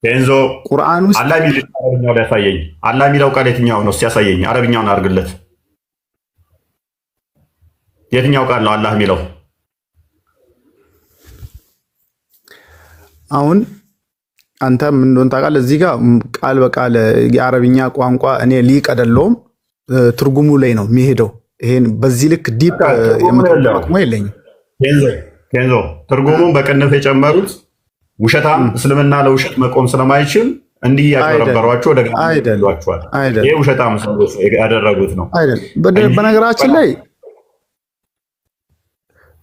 ኬንዞ ቁርአን ውስጥ አላህ የሚል አረብኛው ላይ ያሳየኝ። አላህ የሚለው ቃል የትኛው ነው? እስቲ ያሳየኝ። አረብኛውን አድርግለት። የትኛው ቃል ነው አላህ የሚለው? አሁን አንተ ምን እንደሆነ ታውቃለህ? እዚህ ጋር ቃል በቃል የአረብኛ ቋንቋ እኔ ሊቅ አይደለሁም፣ ትርጉሙ ላይ ነው የሚሄደው። ይሄን በዚህ ልክ ዲፕ የምትጠቅሞ የለኝም። ኬንዞ ትርጉሙን በቅንፍ የጨመሩት ውሸታም እስልምና ለውሸት መቆም ስለማይችል እንዲህ ያቀረበሯቸው ወደ ገሏቸዋል። ይሄ ውሸታም ሰዎች ያደረጉት ነው። በነገራችን ላይ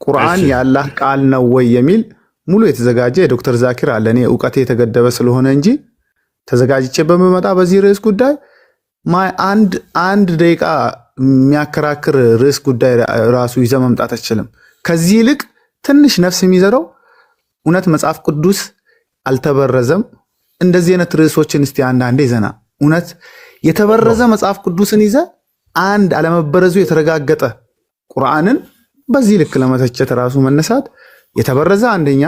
ቁርአን የአላህ ቃል ነው ወይ የሚል ሙሉ የተዘጋጀ የዶክተር ዛኪር አለ። እኔ እውቀቴ የተገደበ ስለሆነ እንጂ ተዘጋጅቼ በመመጣ በዚህ ርዕስ ጉዳይ አንድ ደቂቃ የሚያከራክር ርዕስ ጉዳይ ራሱ ይዘ መምጣት አይችልም። ከዚህ ይልቅ ትንሽ ነፍስ የሚዘረው እውነት መጽሐፍ ቅዱስ አልተበረዘም። እንደዚህ አይነት ርዕሶችን እስቲ አንዳንዴ ይዘና እውነት የተበረዘ መጽሐፍ ቅዱስን ይዘ አንድ አለመበረዙ የተረጋገጠ ቁርአንን በዚህ ልክ ለመተቸት ራሱ መነሳት የተበረዘ አንደኛ፣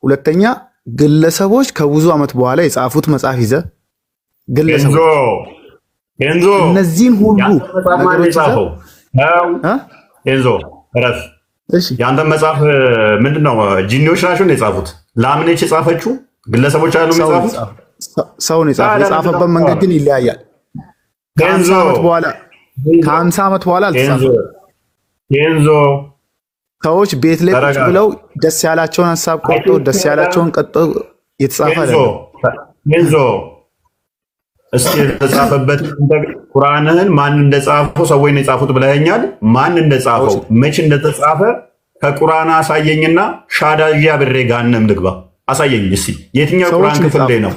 ሁለተኛ ግለሰቦች ከብዙ ዓመት በኋላ የጻፉት መጽሐፍ ይዘ ግለሰቦች እነዚህን ሁሉ ነገሮች ረፍ የአንተ መጽሐፍ ምንድነው? ጂኒዎች ናቸው የጻፉት? ላምኔች የጻፈችው ግለሰቦች አሉ የጻፉት? ሰው ነው የጻፈው። የጻፈበት መንገድ ግን ይለያያል። ከ50 ዓመት በኋላ አልተጻፈም። ሰዎች ቤት ላይ ቁጭ ብለው ደስ ያላቸውን ሀሳብ ቆርጦ ደስ ያላቸውን ቀጦ የተጻፈ አይደለም። እስኪ የተጻፈበት ቁርአንህን ማን እንደጻፈው ሰዎች ነው የጻፉት ብለኸኛል። ማን እንደጻፈው መቼ እንደተጻፈ ከቁርአን አሳየኝና ሻዳያ ብሬ ጋነም ልግባ። አሳየኝ እስኪ የትኛው ቁርአን ክፍል ላይ ነው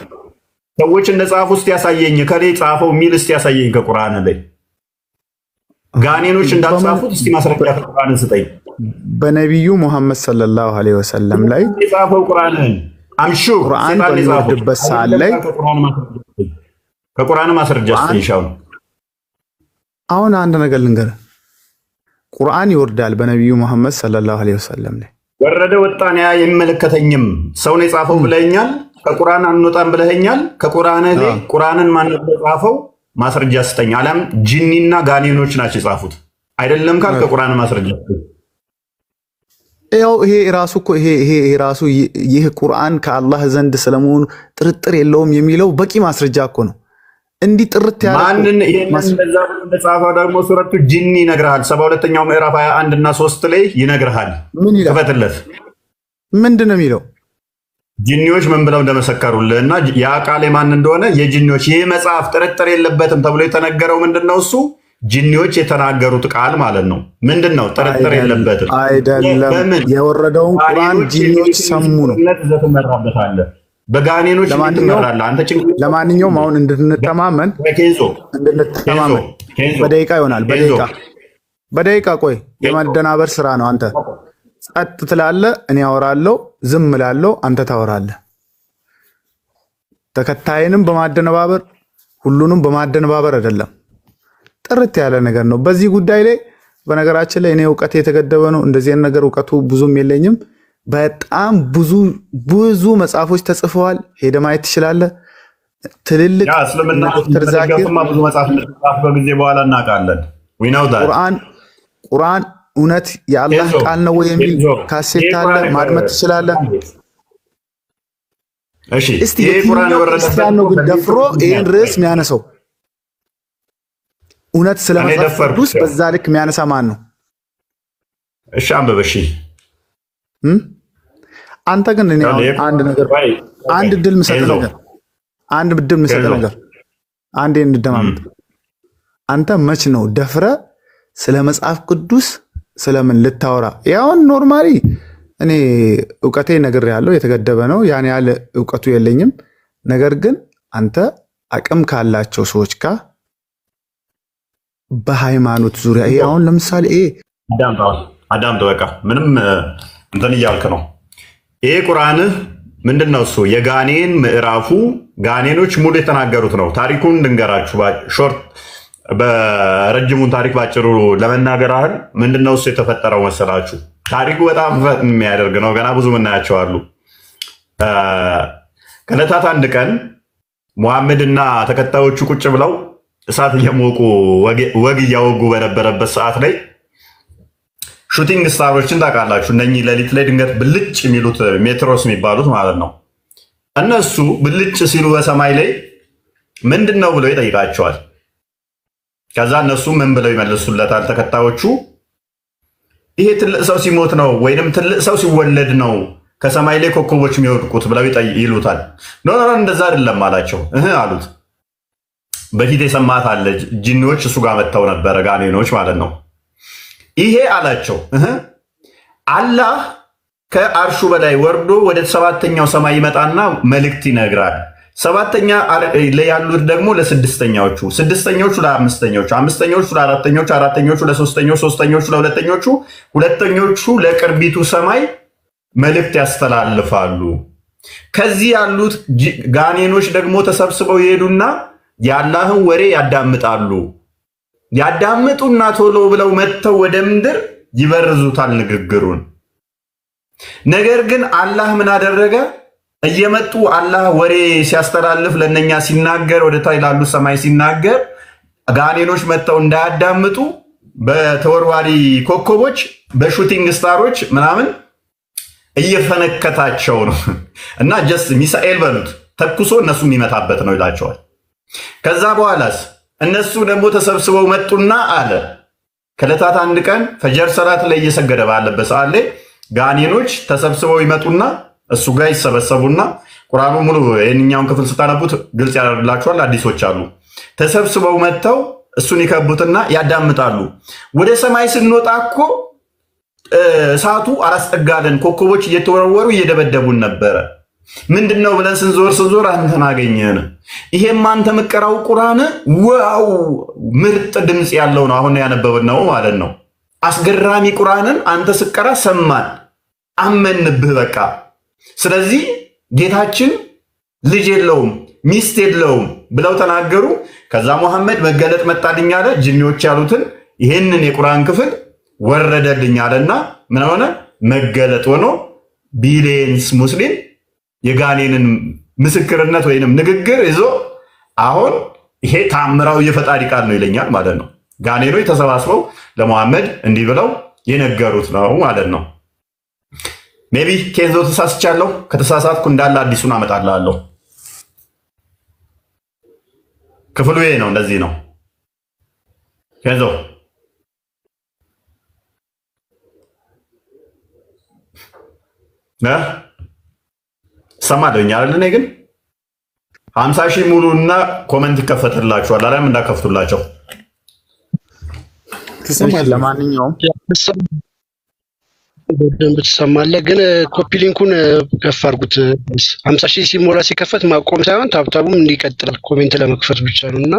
ሰዎች እንደጻፉ እስቲ ያሳየኝ። ከሌ ጻፈው የሚል እስቲ ያሳየኝ ከቁርአን ላይ። ጋኔኖች እንዳጻፉት እስቲ ማስረጃ ከቁርአን ስጠኝ። በነቢዩ ሙሐመድ ሰለላሁ ዐለይሂ ወሰለም ላይ የጻፈው ቁርአንህን አምሹ ቁርአን በሚወርድበት ሰዓት ላይ ከቁርአን ማስረጃ ይሻው። አሁን አንድ ነገር ልንገርህ፣ ቁርአን ይወርዳል በነቢዩ መሐመድ ሰለላሁ ዐለይሂ ወሰለም ላይ ወረደ ወጣን። ያ የሚመለከተኝም ሰው ነው የጻፈው ብለኸኛል። ከቁርአን አንወጣም ብለኸኛል። ከቁርአን ላይ ቁርአንን ማን የጻፈው ማስረጃ ስጠኝ። አለም ጂኒና ጋኔኖች ናቸው የጻፉት አይደለም ካል ከቁርአን ማስረጃ ያው ይሄ ራሱ እኮ ይሄ ራሱ ይህ ቁርአን ከአላህ ዘንድ ስለመሆኑ ጥርጥር የለውም የሚለው በቂ ማስረጃ እኮ ነው። እንዲህ ጥርት ያለ ማንን እንደጻፈው ደግሞ ሱረቱ ጂኒ ይነግርሃል። 72ኛው ምዕራፍ 21 እና 3 ላይ ይነግርሃል። ምን ይላል? ክፈትለት። ምንድን ነው የሚለው? ጂኒዎች ምን ብለው እንደመሰከሩልህና ያ ቃል የማን እንደሆነ የጂኒዎች ይህ መጽሐፍ ጥርጥር የለበትም ተብሎ የተነገረው ምንድነው? እሱ ጂኒዎች የተናገሩት ቃል ማለት ነው። ምንድነው? ጥርጥር የለበትም አይደለም። የወረደውን ቁርአን ጂኒዎች ሰሙ ነው። ትመራበታለህ በጋኔኖች ትመራለህ አንተ። ለማንኛውም አሁን እንድንተማመን በደቂቃ ይሆናል። በደቂቃ ቆይ፣ የማደናበር ስራ ነው። አንተ ጸጥ ትላለህ፣ እኔ አወራለሁ፣ ዝም እላለሁ፣ አንተ ታወራለህ። ተከታይንም በማደነባበር ሁሉንም በማደነባበር አይደለም፣ ጥርት ያለ ነገር ነው። በዚህ ጉዳይ ላይ በነገራችን ላይ እኔ እውቀቴ የተገደበ ነው። እንደዚህ አይነት ነገር እውቀቱ ብዙም የለኝም። በጣም ብዙ መጽሐፎች ተጽፈዋል። ሄደ ማየት ትችላለህ። ትልልቅ ዶክተር ዛኪር ብዙ መጽሐፍ በጊዜ በኋላ እናውቃለን። ቁርአን እውነት የአላህ ቃል ነው ወይ የሚል ካሴት አለ፣ ማድመጥ ትችላለህ። እስቲ የትኛው ክርስቲያን ነው ግን ደፍሮ ይህን ርዕስ የሚያነሳው? እውነት ስለ መጽሐፍ ቅዱስ በዛ ልክ የሚያነሳ ማን ነው? እሺ አንብብ። እሺ አንተ ግን እኔ አንድ ነገር አንድ ድል ምሰጥ ነገር አንዴ እንደማመጥ አንተ መች ነው ደፍረ ስለ መጽሐፍ ቅዱስ ስለምን ልታወራ? ያውን ኖርማሊ እኔ እውቀቴ ነገር ያለው የተገደበ ነው። ያን ያለ እውቀቱ የለኝም። ነገር ግን አንተ አቅም ካላቸው ሰዎች ጋር በሃይማኖት ዙሪያ ይሄ አሁን ለምሳሌ አዳምጠው በቃ ምንም እንትን እያልክ ነው። ይሄ ቁርአንህ ምንድነው? እሱ የጋኔን ምዕራፉ ጋኔኖች ሙሉ የተናገሩት ነው። ታሪኩን ልንገራችሁ ሾርት፣ በረጅሙን ታሪክ ባጭሩ ለመናገር ያህል ምንድነው እሱ የተፈጠረው መሰላችሁ? ታሪኩ በጣም የሚያደርግ ነው። ገና ብዙ ምናያቸው አሉ። ከዕለታት አንድ ቀን ሙሐመድና ተከታዮቹ ቁጭ ብለው እሳት እየሞቁ ወግ እያወጉ በነበረበት ሰዓት ላይ ሹቲንግ ስታሮችን ታውቃላችሁ? እነኚህ ሌሊት ላይ ድንገት ብልጭ የሚሉት ሜትሮስ የሚባሉት ማለት ነው። እነሱ ብልጭ ሲሉ በሰማይ ላይ ምንድን ነው ብለው ይጠይቃቸዋል። ከዛ እነሱ ምን ብለው ይመልሱለታል? ተከታዮቹ ይሄ ትልቅ ሰው ሲሞት ነው ወይንም ትልቅ ሰው ሲወለድ ነው ከሰማይ ላይ ኮከቦች የሚወድቁት ብለው ይሉታል። ኖ እንደዛ አይደለም አላቸው። አሉት። በፊት የሰማት አለ ጂኒዎች እሱ ጋር መጥተው ነበረ፣ ጋኔኖች ማለት ነው። ይሄ አላቸው አላህ ከአርሹ በላይ ወርዶ ወደ ሰባተኛው ሰማይ ይመጣና መልእክት ይነግራል። ሰባተኛ ላይ ያሉት ደግሞ ለስድስተኛዎቹ፣ ስድስተኞቹ ለአምስተኞቹ፣ አምስተኞቹ ለአራተኞቹ፣ አራተኞቹ ለሶስተኞቹ፣ ሶስተኞቹ ለሁለተኞቹ፣ ሁለተኞቹ ለቅርቢቱ ሰማይ መልእክት ያስተላልፋሉ። ከዚህ ያሉት ጋኔኖች ደግሞ ተሰብስበው ይሄዱና የአላህን ወሬ ያዳምጣሉ። ያዳምጡና ቶሎ ብለው መጥተው ወደ ምድር ይበርዙታል ንግግሩን። ነገር ግን አላህ ምን አደረገ? እየመጡ አላህ ወሬ ሲያስተላልፍ ለነኛ ሲናገር፣ ወደ ታይ ላሉ ሰማይ ሲናገር ጋኔኖች መጥተው እንዳያዳምጡ በተወርዋሪ ኮከቦች በሹቲንግ ስታሮች ምናምን እየፈነከታቸው ነው። እና ጀስት ሚሳኤል በሉት ተኩሶ እነሱ የሚመታበት ነው ይላቸዋል። ከዛ በኋላስ እነሱ ደግሞ ተሰብስበው መጡና አለ ከዕለታት አንድ ቀን ፈጀር ሰላት ላይ እየሰገደ ባለበት ሰዓት ላይ ጋኔኖች ተሰብስበው ይመጡና እሱ ጋር ይሰበሰቡና ቁርአኑ ሙሉ ይህንኛውን ክፍል ስታነቡት ግልጽ ያደርግላችኋል። አዲሶች አሉ ተሰብስበው መጥተው እሱን ይከቡትና ያዳምጣሉ። ወደ ሰማይ ስንወጣ እኮ እሳቱ አላስጠጋለን፣ ኮከቦች እየተወረወሩ እየደበደቡን ነበረ። ምንድነው ብለን ስንዞር አንተን አገኘን። ይሄም አንተ ምቀራው ቁርአን ዋው ምርጥ ድምፅ ያለው ነው። አሁን ያነበብነው ማለት ነው። አስገራሚ ቁርአንን አንተ ስቀራ ሰማን፣ አመንብህ በቃ። ስለዚህ ጌታችን ልጅ የለውም ሚስት የለውም ብለው ተናገሩ። ከዛ ሙሐመድ መገለጥ መጣልኝ አለ። ጅኒዎች ያሉትን ይህንን የቁርአን ክፍል ወረደልኝ አለና ምን ሆነ? መገለጥ ሆኖ ቢሊየንስ ሙስሊም የጋኔንን ምስክርነት ወይንም ንግግር ይዞ አሁን ይሄ ታምራዊ የፈጣሪ ቃል ነው ይለኛል ማለት ነው። ጋኔኖች ተሰባስበው ለሙሐመድ እንዲህ ብለው የነገሩት ነው ማለት ነው። ሜቢ ኬንዞ ተሳስቻለሁ። ከተሳሳትኩ እንዳለ አዲሱን አመጣልሃለሁ። ክፍሉ ይሄ ነው፣ እንደዚህ ነው። ኬንዞ ሰማለኝ አይደል? እኔ ግን 50 ሺህ ሙሉ እና ኮመንት ይከፈትላችኋል። አላም እንዳከፍቱላቸው ለማንኛውም በደንብ ትሰማለህ። ግን ኮፒ ሊንኩን ከፍ አድርጉት። 50 ሺህ ሲሞላ ሲከፈት ማቆም ሳይሆን ታብታቡም እንዲቀጥል ኮሜንት ለመክፈት ብቻ ነው እና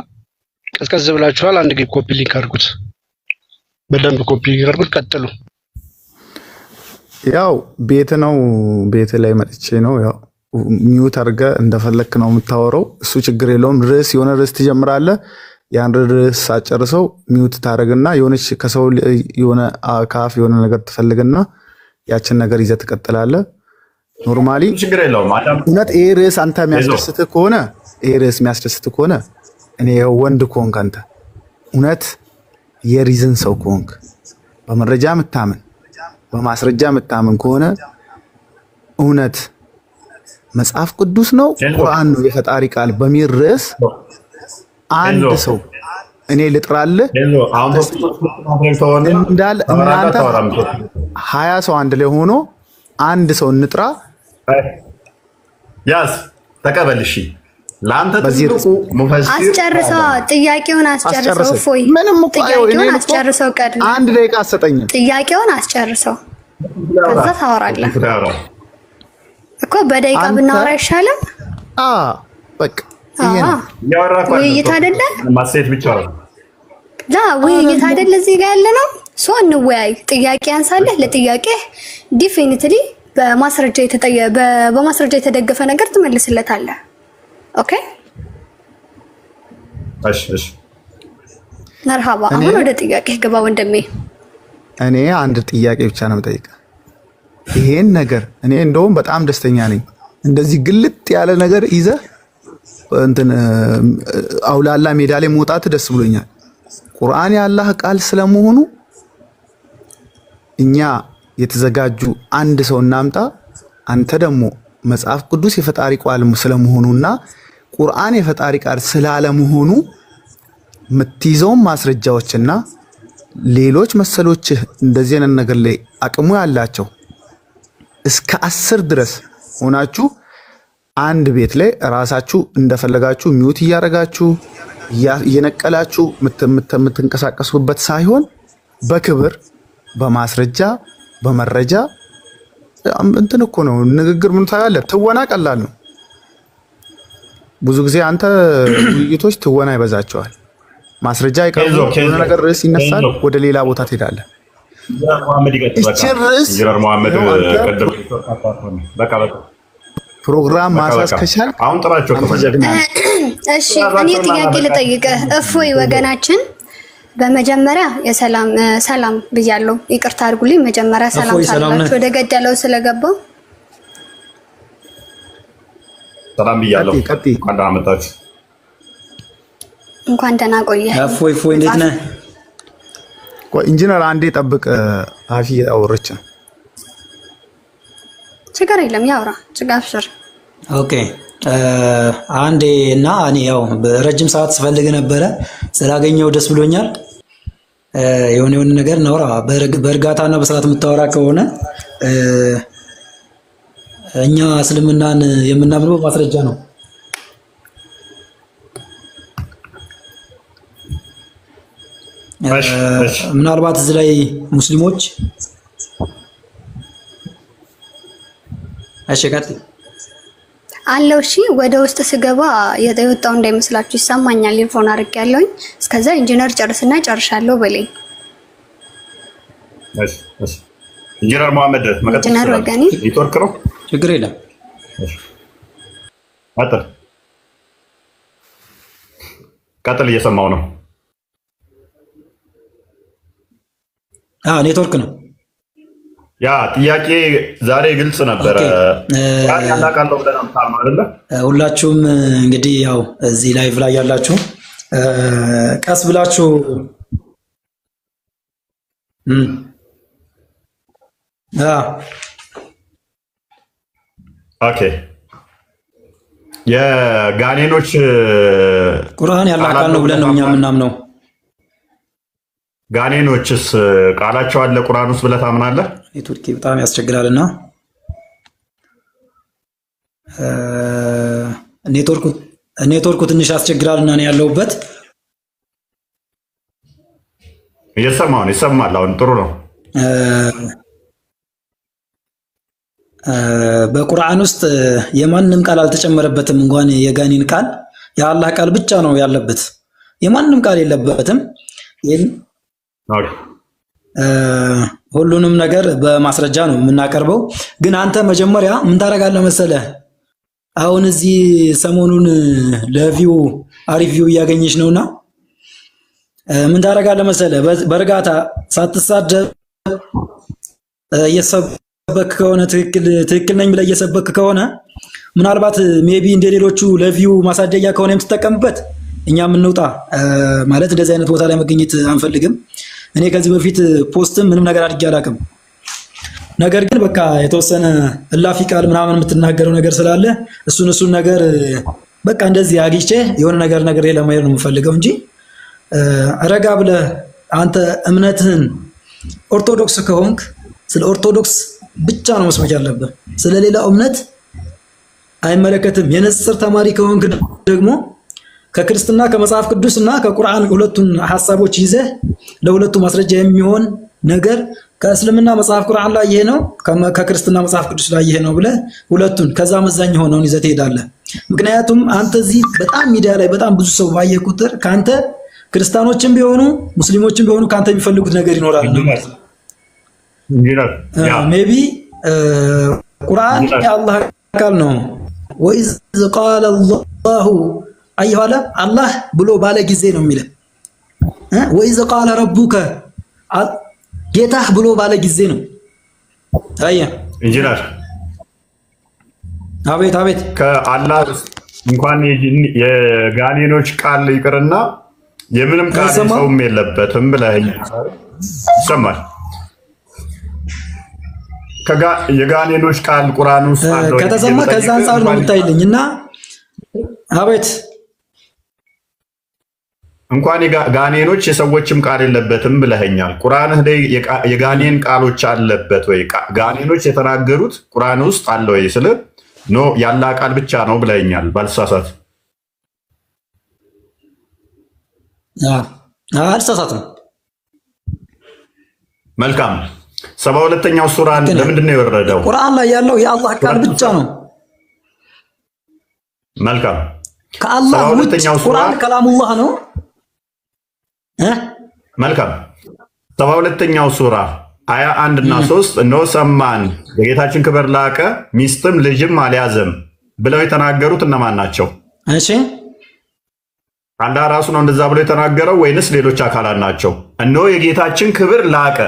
ቀዝቀዝ ብላችኋል። አንድ ጊዜ ኮፒ ሊንክ አድርጉት፣ በደንብ ኮፒ ሊንክ አድርጉት። ቀጥሉ። ያው ቤት ነው፣ ቤት ላይ መጥቼ ነው። ያው ሚውት አድርገህ እንደፈለክ ነው የምታወራው። እሱ ችግር የለውም። ርዕስ የሆነ ርዕስ ትጀምራለህ። ያን ርዕስ ሳጨርሰው ሚውት ታደርግና የሆነች ከሰው የሆነ ካፍ የሆነ ነገር ትፈልግና ያችን ነገር ይዘህ ትቀጥላለህ። ኖርማሊ ችግር የለውም። እውነት ይሄ ርዕስ አንተ የሚያስደስትህ ከሆነ ይሄ ርዕስ የሚያስደስትህ ከሆነ እኔ ወንድ ከሆንክ አንተ እውነት የሪዝን ሰው ከሆንክ በመረጃ የምታምን በማስረጃ የምታምን ከሆነ እውነት መጽሐፍ ቅዱስ ነው ቁርአን ነው የፈጣሪ ቃል በሚል ርዕስ አንድ ሰው እኔ ልጥራልህ እንዳለ እናንተ 20 ሰው አንድ ላይ ሆኖ አንድ ሰው እንጥራ። ያስ ተቀበል። እሺ ለአንተ አስጨርሰው፣ ጥያቄውን አስጨርሰው። ፎይ ጥያቄውን አስጨርሰው። ቀድሞ አንድ ደቂቃ አሰጠኝም። ጥያቄውን አስጨርሰው፣ ከዛ ታወራለህ እኮ። በደቂቃ ብናወራ አይሻልም? በቃ ውይይት አይደለ? ማሴት ብቻ ውይይት አይደለ? እዚህ ጋር ያለ ነው። ሶ እንወያይ። ጥያቄ አንሳለህ። ለጥያቄ ዲፊኒትሊ በማስረጃ የተደገፈ ነገር ትመልስለታለህ። ኦኬ እሺ መርሃባ። አሁን ወደ ጥያቄ ግባ ወንድሜ። እኔ አንድ ጥያቄ ብቻ ነው የምጠይቀው። ይሄን ነገር እኔ እንደውም በጣም ደስተኛ ነኝ። እንደዚህ ግልጥ ያለ ነገር ይዘህ እንትን አውላላ ሜዳ ላይ መውጣት ደስ ብሎኛል። ቁርአን የአላህ ቃል ስለመሆኑ እኛ የተዘጋጁ አንድ ሰው እናምጣ። አንተ ደግሞ መጽሐፍ ቅዱስ የፈጣሪ ቃል ስለመሆኑና ቁርአን የፈጣሪ ቃል ስላለመሆኑ የምትይዘው ማስረጃዎችና ሌሎች መሰሎችህ እንደዚህ አይነት ነገር ላይ አቅሙ ያላቸው እስከ 10 ድረስ ሆናችሁ አንድ ቤት ላይ ራሳችሁ እንደፈለጋችሁ ሚውት እያረጋችሁ እየነቀላችሁ የምትንቀሳቀሱበት ሳይሆን በክብር በማስረጃ በመረጃ እንትን እኮ ነው ንግግር። ምን ታያለህ? ትወና ቀላል ነው። ብዙ ጊዜ አንተ ውይይቶች ትወና ይበዛቸዋል። ማስረጃ ይቀርቡ የሆነ ነገር ርዕስ ይነሳል፣ ወደ ሌላ ቦታ ትሄዳለህ። እቺን ርዕስ ፕሮግራም ማሳስ ከቻል አሁን ጥራቸው እሺ እኔ ጥያቄ ልጠይቅህ። እፎይ ወገናችን በመጀመሪያ ሰላም ብያለሁ። ይቅርታ አድርጉልኝ። መጀመሪያ ሰላም ሳላችሁ ወደ ገደለው ስለገባው ሰላም ብያለሁ። እንኳን ደህና መጣችሁ። እንኳን ደህና ቆየህ። እፎይ እንዴት ነህ? ኢንጂነር አንዴ ጠብቅ። አፊ አወረች ነው። ችግር የለም ያውራ ጭጋፍ ስር ኦኬ አንዴ እና እኔ ያው በረጅም ሰዓት ስፈልግ ነበረ ስላገኘው ደስ ብሎኛል። የሆነ ነገር እናውራ። በእርጋታና በስርዓት የምታወራ ከሆነ እኛ እስልምናን የምናምነው ማስረጃ ነው። ምናልባት እዚህ ላይ ሙስሊሞች አሸጋት አለው። እሺ ወደ ውስጥ ስገባ የወጣው እንዳይመስላችሁ ይሰማኛል። ኢንፎን አድርጌያለሁኝ። እስከዛ ኢንጂነር ጨርስና ጨርሻለሁ በለኝ። እሺ ኢንጂነር መሐመድ መቀጠል ኢንጂነር ወገኔ ኔትወርክ ነው፣ ችግር የለም። ቀጥል፣ እየሰማው ነው። ኔትወርክ ነው። ያ ጥያቄ ዛሬ ግልጽ ነበረ። ያላቃለው ብለናል አይደለ? ሁላችሁም እንግዲህ ያው እዚህ ላይቭ ላይ ያላችሁ ቀስ ብላችሁ ኦኬ የጋኔኖች ቁርአን ያላህ ቃል ነው ብለን ነው እኛ የምናምነው። ጋኔኖችስ ቃላቸው አለ ቁርአን ውስጥ ብለህ ታምናለህ? ኔትወርክ በጣም ያስቸግራልና ኔትወርኩ ትንሽ ያስቸግራልና ነው ያለውበት። እየሰማው ነው፣ ይሰማል። አሁን ጥሩ ነው። በቁርአን ውስጥ የማንም ቃል አልተጨመረበትም። እንኳን የጋኔን ቃል የአላህ ቃል ብቻ ነው ያለበት፣ የማንም ቃል የለበትም። ሁሉንም ነገር በማስረጃ ነው የምናቀርበው። ግን አንተ መጀመሪያ ምን ታደርጋለህ መሰለህ? አሁን እዚህ ሰሞኑን ለቪው አሪፍ ቪው እያገኘች ነውና ምን ታደርጋለህ መሰለህ? በእርጋታ ሳትሳደብ እየሰበክ ከሆነ ትክክል ነኝ ብለህ እየሰበክ ከሆነ ምናልባት ሜቢ እንደሌሎቹ ለቪው ማሳደጊያ ከሆነ የምትጠቀምበት እኛ የምንውጣ ማለት እንደዚህ አይነት ቦታ ላይ መገኘት አንፈልግም። እኔ ከዚህ በፊት ፖስትም ምንም ነገር አድርጌ አላውቅም። ነገር ግን በቃ የተወሰነ እላፊ ቃል ምናምን የምትናገረው ነገር ስላለ እሱን ነገር በቃ እንደዚህ አግኝቼ የሆነ ነገር ለማየት ነው የምፈልገው እንጂ ረጋ ብለህ አንተ እምነትህን ኦርቶዶክስ ከሆንክ ስለ ኦርቶዶክስ ብቻ ነው መስማት ያለብህ። ስለ ሌላው እምነት አይመለከትም። የንጽጽር ተማሪ ከሆንክ ደግሞ ከክርስትና ከመጽሐፍ ቅዱስና ከቁርአን ሁለቱን ሐሳቦች ይዘህ ለሁለቱ ማስረጃ የሚሆን ነገር ከእስልምና መጽሐፍ ቁርአን ላይ ይሄ ነው፣ ከክርስትና መጽሐፍ ቅዱስ ላይ ይሄ ነው ብለህ ሁለቱን ከዛ መዛኝ ሆነውን ይዘህ ትሄዳለህ። ምክንያቱም አንተ እዚህ በጣም ሚዲያ ላይ በጣም ብዙ ሰው ባየ ቁጥር ካንተ ክርስቲያኖችም ቢሆኑ ሙስሊሞችም ቢሆኑ ካንተ የሚፈልጉት ነገር ይኖራል። ሜቢ ቁርአን የአላህ ቃል ነው። ወኢዝ ቃለ አላሁ አየኋለ አላህ ብሎ ባለ ጊዜ ነው የሚለው። ወኢዝ ቃለ ረቡከ ጌታህ ብሎ ባለ ጊዜ ነው። አያ ኢንጂነር አቤት አቤት። ከአላህ እንኳን የጋኔኖች ቃል ይቅርና የምንም ቃል ሰውም የለበትም ብለኸኝ ይሰማል። የጋኔኖች ቃል ቁርአን ውስጥ አለው ከተሰማ ከዛ አንፃር ነው የምታይልኝ እና አቤት እንኳን ጋኔኖች የሰዎችም ቃል የለበትም ብለኸኛል። ቁርአንህ ላይ የጋኔን ቃሎች አለበት ወይ? ጋኔኖች የተናገሩት ቁርአን ውስጥ አለ ወይ ስለ ኖ ያላ ቃል ብቻ ነው ብለኸኛል ባልሳሳት። አልሳሳትም። መልካም 72ኛው ሱራ ለምንድን ነው የወረደው? ቁርአን ላይ ያለው የአላህ ቃል ብቻ ነው። መልካም ከአላህ ውጭ ቁርአን ከላሙላህ ነው። መልካም 72ኛው ሱራ አያ 1 እና 3 እነሆ ሰማን የጌታችን ክብር ላቀ ሚስትም ልጅም አልያዘም ብለው የተናገሩት እነማን ናቸው? እሺ አላህ ራሱ ነው እንደዛ ብሎ የተናገረው ወይንስ ሌሎች አካላት ናቸው? እነሆ የጌታችን ክብር ላቀ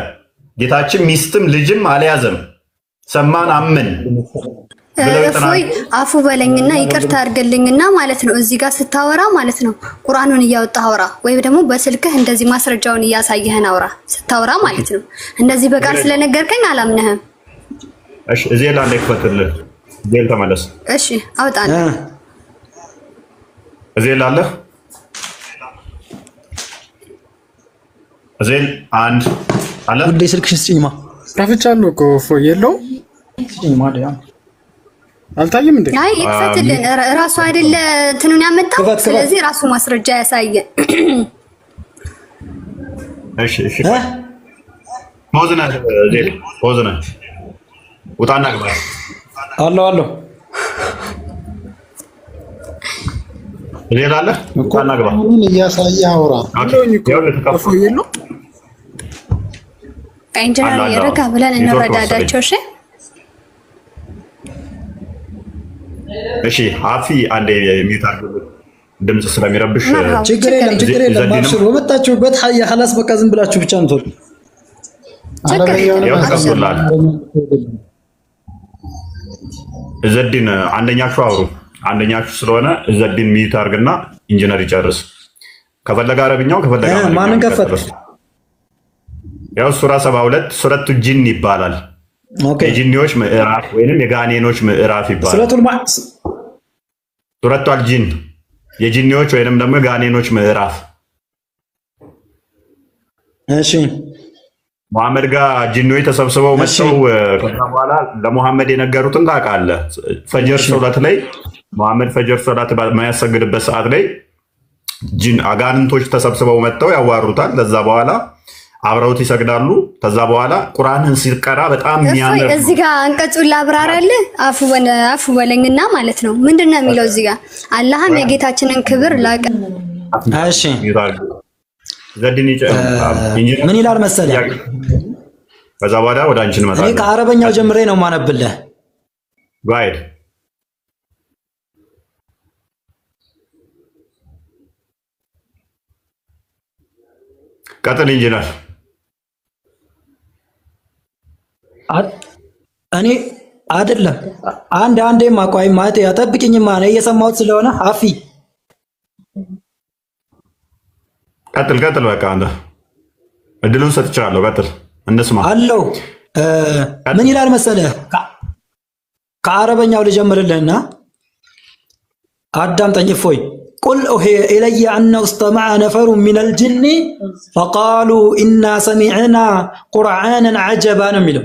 ጌታችን ሚስትም ልጅም አልያዘም ሰማን አምን እፎይ አፉ በለኝና ይቅርታ አድርግልኝና ማለት ነው። እዚህ ጋር ስታወራ ማለት ነው ቁርአኑን እያወጣህ አውራ፣ ወይም ደግሞ በስልክህ እንደዚህ ማስረጃውን እያሳየህን አውራ ስታወራ ማለት ነው። እንደዚህ በቃል ስለነገርከኝ አላምነህም። እሺ እዚህ ላይ ለክፈትልህ ዴል ተመለስ። እሺ አውጣን እዚህ ላይ አለ እዚህ አንድ አለ ወደ ስልክሽ ስጪኝማ ከፍቻለሁ እኮ እፎይ የለውም ስጪኝማ ዲያ አልታየም እንዴ? አይ ይክፈትልን ራሱ አይደለ እንትኑን ያመጣው። ስለዚህ ራሱ ማስረጃ ያሳየ። እሺ እሺ ሞዝና ዜል ሞዝና ውጣና ግባ አሎ ዜል አለ ውጣና ግባ ምን እያሳየ አውራ እፎይ የለውም። ኢንጂነር የረጋ ብለን እንረዳዳቸው። እሺ እሺ አፊ አንዴ ሚዩት አድርጉ ድምጽ ስለሚረብሽ። ችግር የለም አብሽሩ። በመጣችሁበት ሀያ ኸላስ በቃ ዝም ብላችሁ ብቻ እንትን ያው ተቀብሏል። እዘዲን አንደኛችሁ አውሩ። አንደኛችሁ ስለሆነ እዘዲን ሚዩት አድርግና ኢንጂነር ይጨርስ። ከፈለገ አረብኛው ከፈለገ ማንን ከፈተ? ያው ሱራ 72 ሱረቱ ጂን ይባላል። የጂኒዎች ምዕራፍ ወይንም የጋኔኖች ምዕራፍ ይባላል። ሱረቱ አልጂን የጂኒዎች ወይንም ደግሞ የጋኔኖች ምዕራፍ። እሺ መሐመድ ጋር ጂኒዎች ተሰብስበው መጥተው ከዛ በኋላ ለመሐመድ የነገሩትን ታውቃለህ። ፈጅር ሶላት ላይ መሐመድ ፈጅር ሶላት በማያሰግድበት ሰዓት ላይ ጂን አጋንንቶች ተሰብስበው መጥተው ያዋሩታል። ለዛ በኋላ አብረውት ይሰግዳሉ። ከዛ በኋላ ቁርአንን ሲቀራ በጣም የሚያምር እዚህ ጋር አንቀጹን ላብራራልህ። አፉ በለኝና ማለት ነው። ምንድነው የሚለው እዚህ ጋር አላህም የጌታችንን ክብር ላቀ። እሺ ዘድኒ ምን ይላል መሰለህ? ከዛ በኋላ ወደ አንቺ እንመጣለን። እኔ ከአረበኛው ጀምሬ ነው ማነብልህ። ጋይድ ቀጥል ኢንጂነር። እኔ አይደለም አንዴ ማቋይ ማለት ያጠብቅኝማ ነው እየሰማሁት ስለሆነ አፊ ቀጥል በቃ አንተ እድሉን ሰጥቻለሁ። ቀጥል እንስማ አለው። ምን ይላል መሰለህ? ከአረበኛው ልጀምርልህና አዳምጠኝ እፎይ። ቁል ኡሂየ ኢለየ አነሁ እስተመዐ ነፈሩ ሚነል ጅኒ ፈቃሉ ኢና ሰሚዕና ቁርአንን ዐጀባ ነው የሚለው።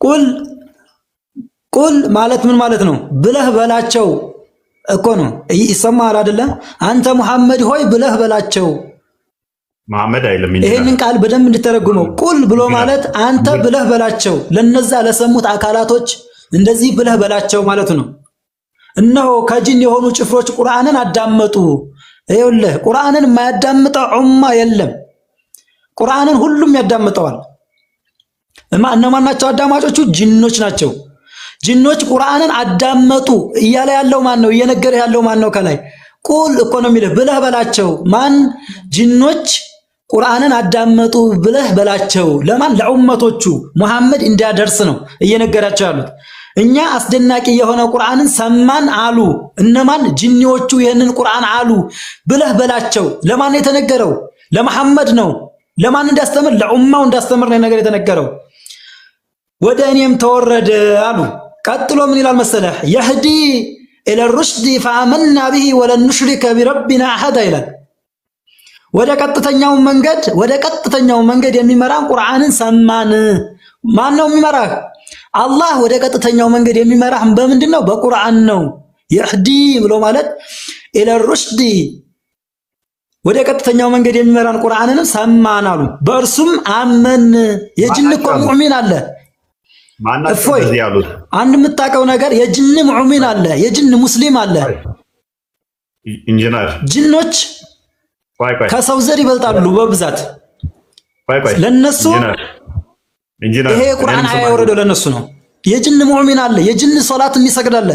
ቁል ማለት ምን ማለት ነው? ብለህ በላቸው እኮ ነው። ይሰማሃል አይደለ? አንተ ሙሐመድ ሆይ ብለህ በላቸው። መሐመድ አይልም። ይሄንን ቃል በደንብ እንድተረጉመው ቁል ብሎ ማለት አንተ ብለህ በላቸው፣ ለነዛ ለሰሙት አካላቶች እንደዚህ ብለህ በላቸው ማለት ነው። እነሆ ከጂን የሆኑ ጭፍሮች ቁርአንን አዳመጡ። ይኸውልህ ቁርአንን የማያዳምጠው ኡማ የለም። ቁርአንን ሁሉም ያዳምጠዋል። እነማን ናቸው አዳማጮቹ? ጂኖች ናቸው። ጂኖች ቁርአንን አዳመጡ እያለ ያለው ማን ነው? እየነገረ ያለው ማን ነው? ከላይ ቁል እኮ ነው የሚልህ። ብለህ በላቸው ማን? ጂኖች ቁርአንን አዳመጡ ብለህ በላቸው። ለማን? ለኡመቶቹ ሙሐመድ እንዲያደርስ ነው እየነገራቸው ያሉት። እኛ አስደናቂ የሆነ ቁርአንን ሰማን አሉ። እነማን? ጂኒዎቹ ይህንን ቁርአን አሉ ብለህ በላቸው። ለማን የተነገረው? ለመሐመድ ነው። ለማን እንዲያስተምር? ለኡማው እንዲያስተምር ነው ነገር የተነገረው። ወደ እኔም ተወረደ አሉ። ቀጥሎ ምን ይላል መሰለህ? የህዲ ኢለ ሩሽዲ ፈአመና ቢሂ ወለን ኑሽሪከ ቢረቢና አሐዳ ይላል። ወደ ቀጥተኛው መንገድ የሚመራን ቁርአንን ሰማን። ማን ነው የሚመራህ? አላህ ወደ ቀጥተኛው መንገድ የሚመራህ በምንድነው? በቁርአን ነው። የህዲ ብሎ ማለት ኢለ ሩሽዲ ወደ ቀጥተኛው መንገድ የሚመራን ቁርአንንም ሰማን አሉ። በእርሱም አመን። የጅን እኮ ሙእሚን አለ። እፎይ አንድ የምታውቀው ነገር የጅን ሙእሚን አለ፣ የጅን ሙስሊም አለ። ኢንጂነር ጅኖች ከሰው ዘር ይበልጣሉ በብዛት። ለነሱ ይሄ ቁርአን ያወረደው ለነሱ ነው። የጅን ሙእሚን አለ፣ የጅን ሶላት የሚሰግድ አለ።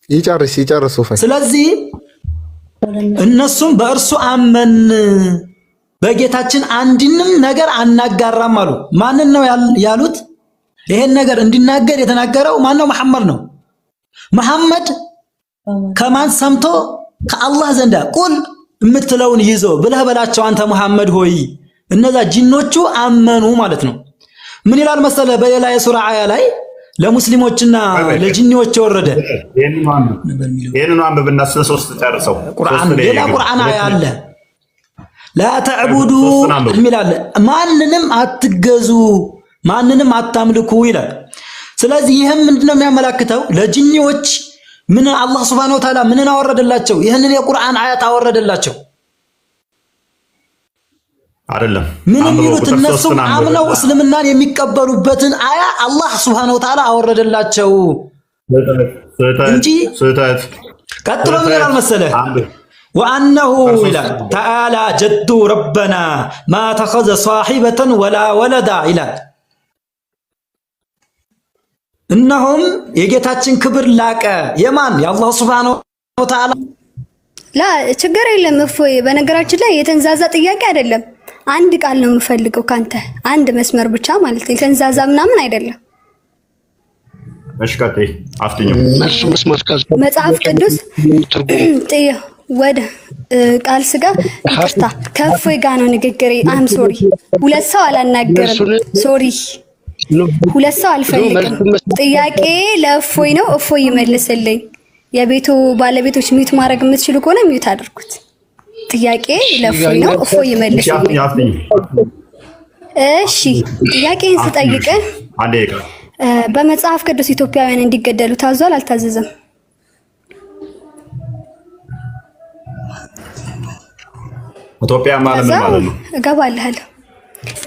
ይጨርሱ። ስለዚህ እነሱም በእርሱ አመን፣ በጌታችን አንድንም ነገር አናጋራም አሉ። ማንን ነው ያሉት? ይሄን ነገር እንዲናገር የተናገረው ማን ነው? መሐመድ ነው። መሐመድ ከማን ሰምቶ? ከአላህ ዘንዳ። ቁል የምትለውን ይዞ ብለህ በላቸው አንተ መሐመድ ሆይ እነዛ ጂኖቹ አመኑ ማለት ነው። ምን ይላል መሰለህ? በሌላ የሱራ አያ ላይ ለሙስሊሞችና ለጂኒዎች ወረደ። ይሄንን አንብብና ስለሶስት ጨርሰው። ሌላ ቁርአን አያ አለ። ላ ተዕቡዱ የሚላል ማንንም አትገዙ፣ ማንንም አታምልኩ ይላል። ስለዚህ ይህም ምንድነው የሚያመላክተው? ለጂኒዎች ምን አላህ Subhanahu Wa Ta'ala ምንን አወረደላቸው? ይህንን የቁርአን አያት አወረደላቸው አይደለም? ምን የሚሉት እነሱ አምነው እስልምናን የሚቀበሉበትን አያ አላህ Subhanahu Wa Ta'ala አወረደላቸው እንጂ ቀጥሎ ምን ይላል መሰለህ? ወአነሁ ይላል ተዓላ ጀዱ ረበና ማ ተኸዘ ሷሒበተን ወላ ወለዳ ይላል። እነሆም የጌታችን ክብር ላቀ። የማን? የአላህ Subhanahu Wa Ta'ala። ላ ችግር የለም እፎይ። በነገራችን ላይ የተንዛዛ ጥያቄ አይደለም። አንድ ቃል ነው የምፈልገው ካንተ፣ አንድ መስመር ብቻ ማለት ነው። የተንዛዛ ምናምን አይደለም። እሽካቴ አፍጥኙ መጽሐፍ ቅዱስ ወደ ቃል ስጋ ይቅርታ ከእፎይ ጋር ነው ንግግሬ። አም ሶሪ። ሁለት ሰው አላናገርም። ሶሪ ሁለት ሰው አልፈልግም። ጥያቄ ለእፎይ ነው። እፎይ ይመልስልኝ። የቤቱ ባለቤቶች ሚዩት ማድረግ የምትችሉ ከሆነ ሚዩት አድርጉት። ጥያቄ ለእፎይ ነው። እፎይ ይመልስልኝ። እሺ ጥያቄን ስጠይቅ በመጽሐፍ ቅዱስ ኢትዮጵያውያን እንዲገደሉ ታዟል አልታዘዘም? ኢትዮጵያ ማለት ምን ማለት ነው? እገባልሃለሁ።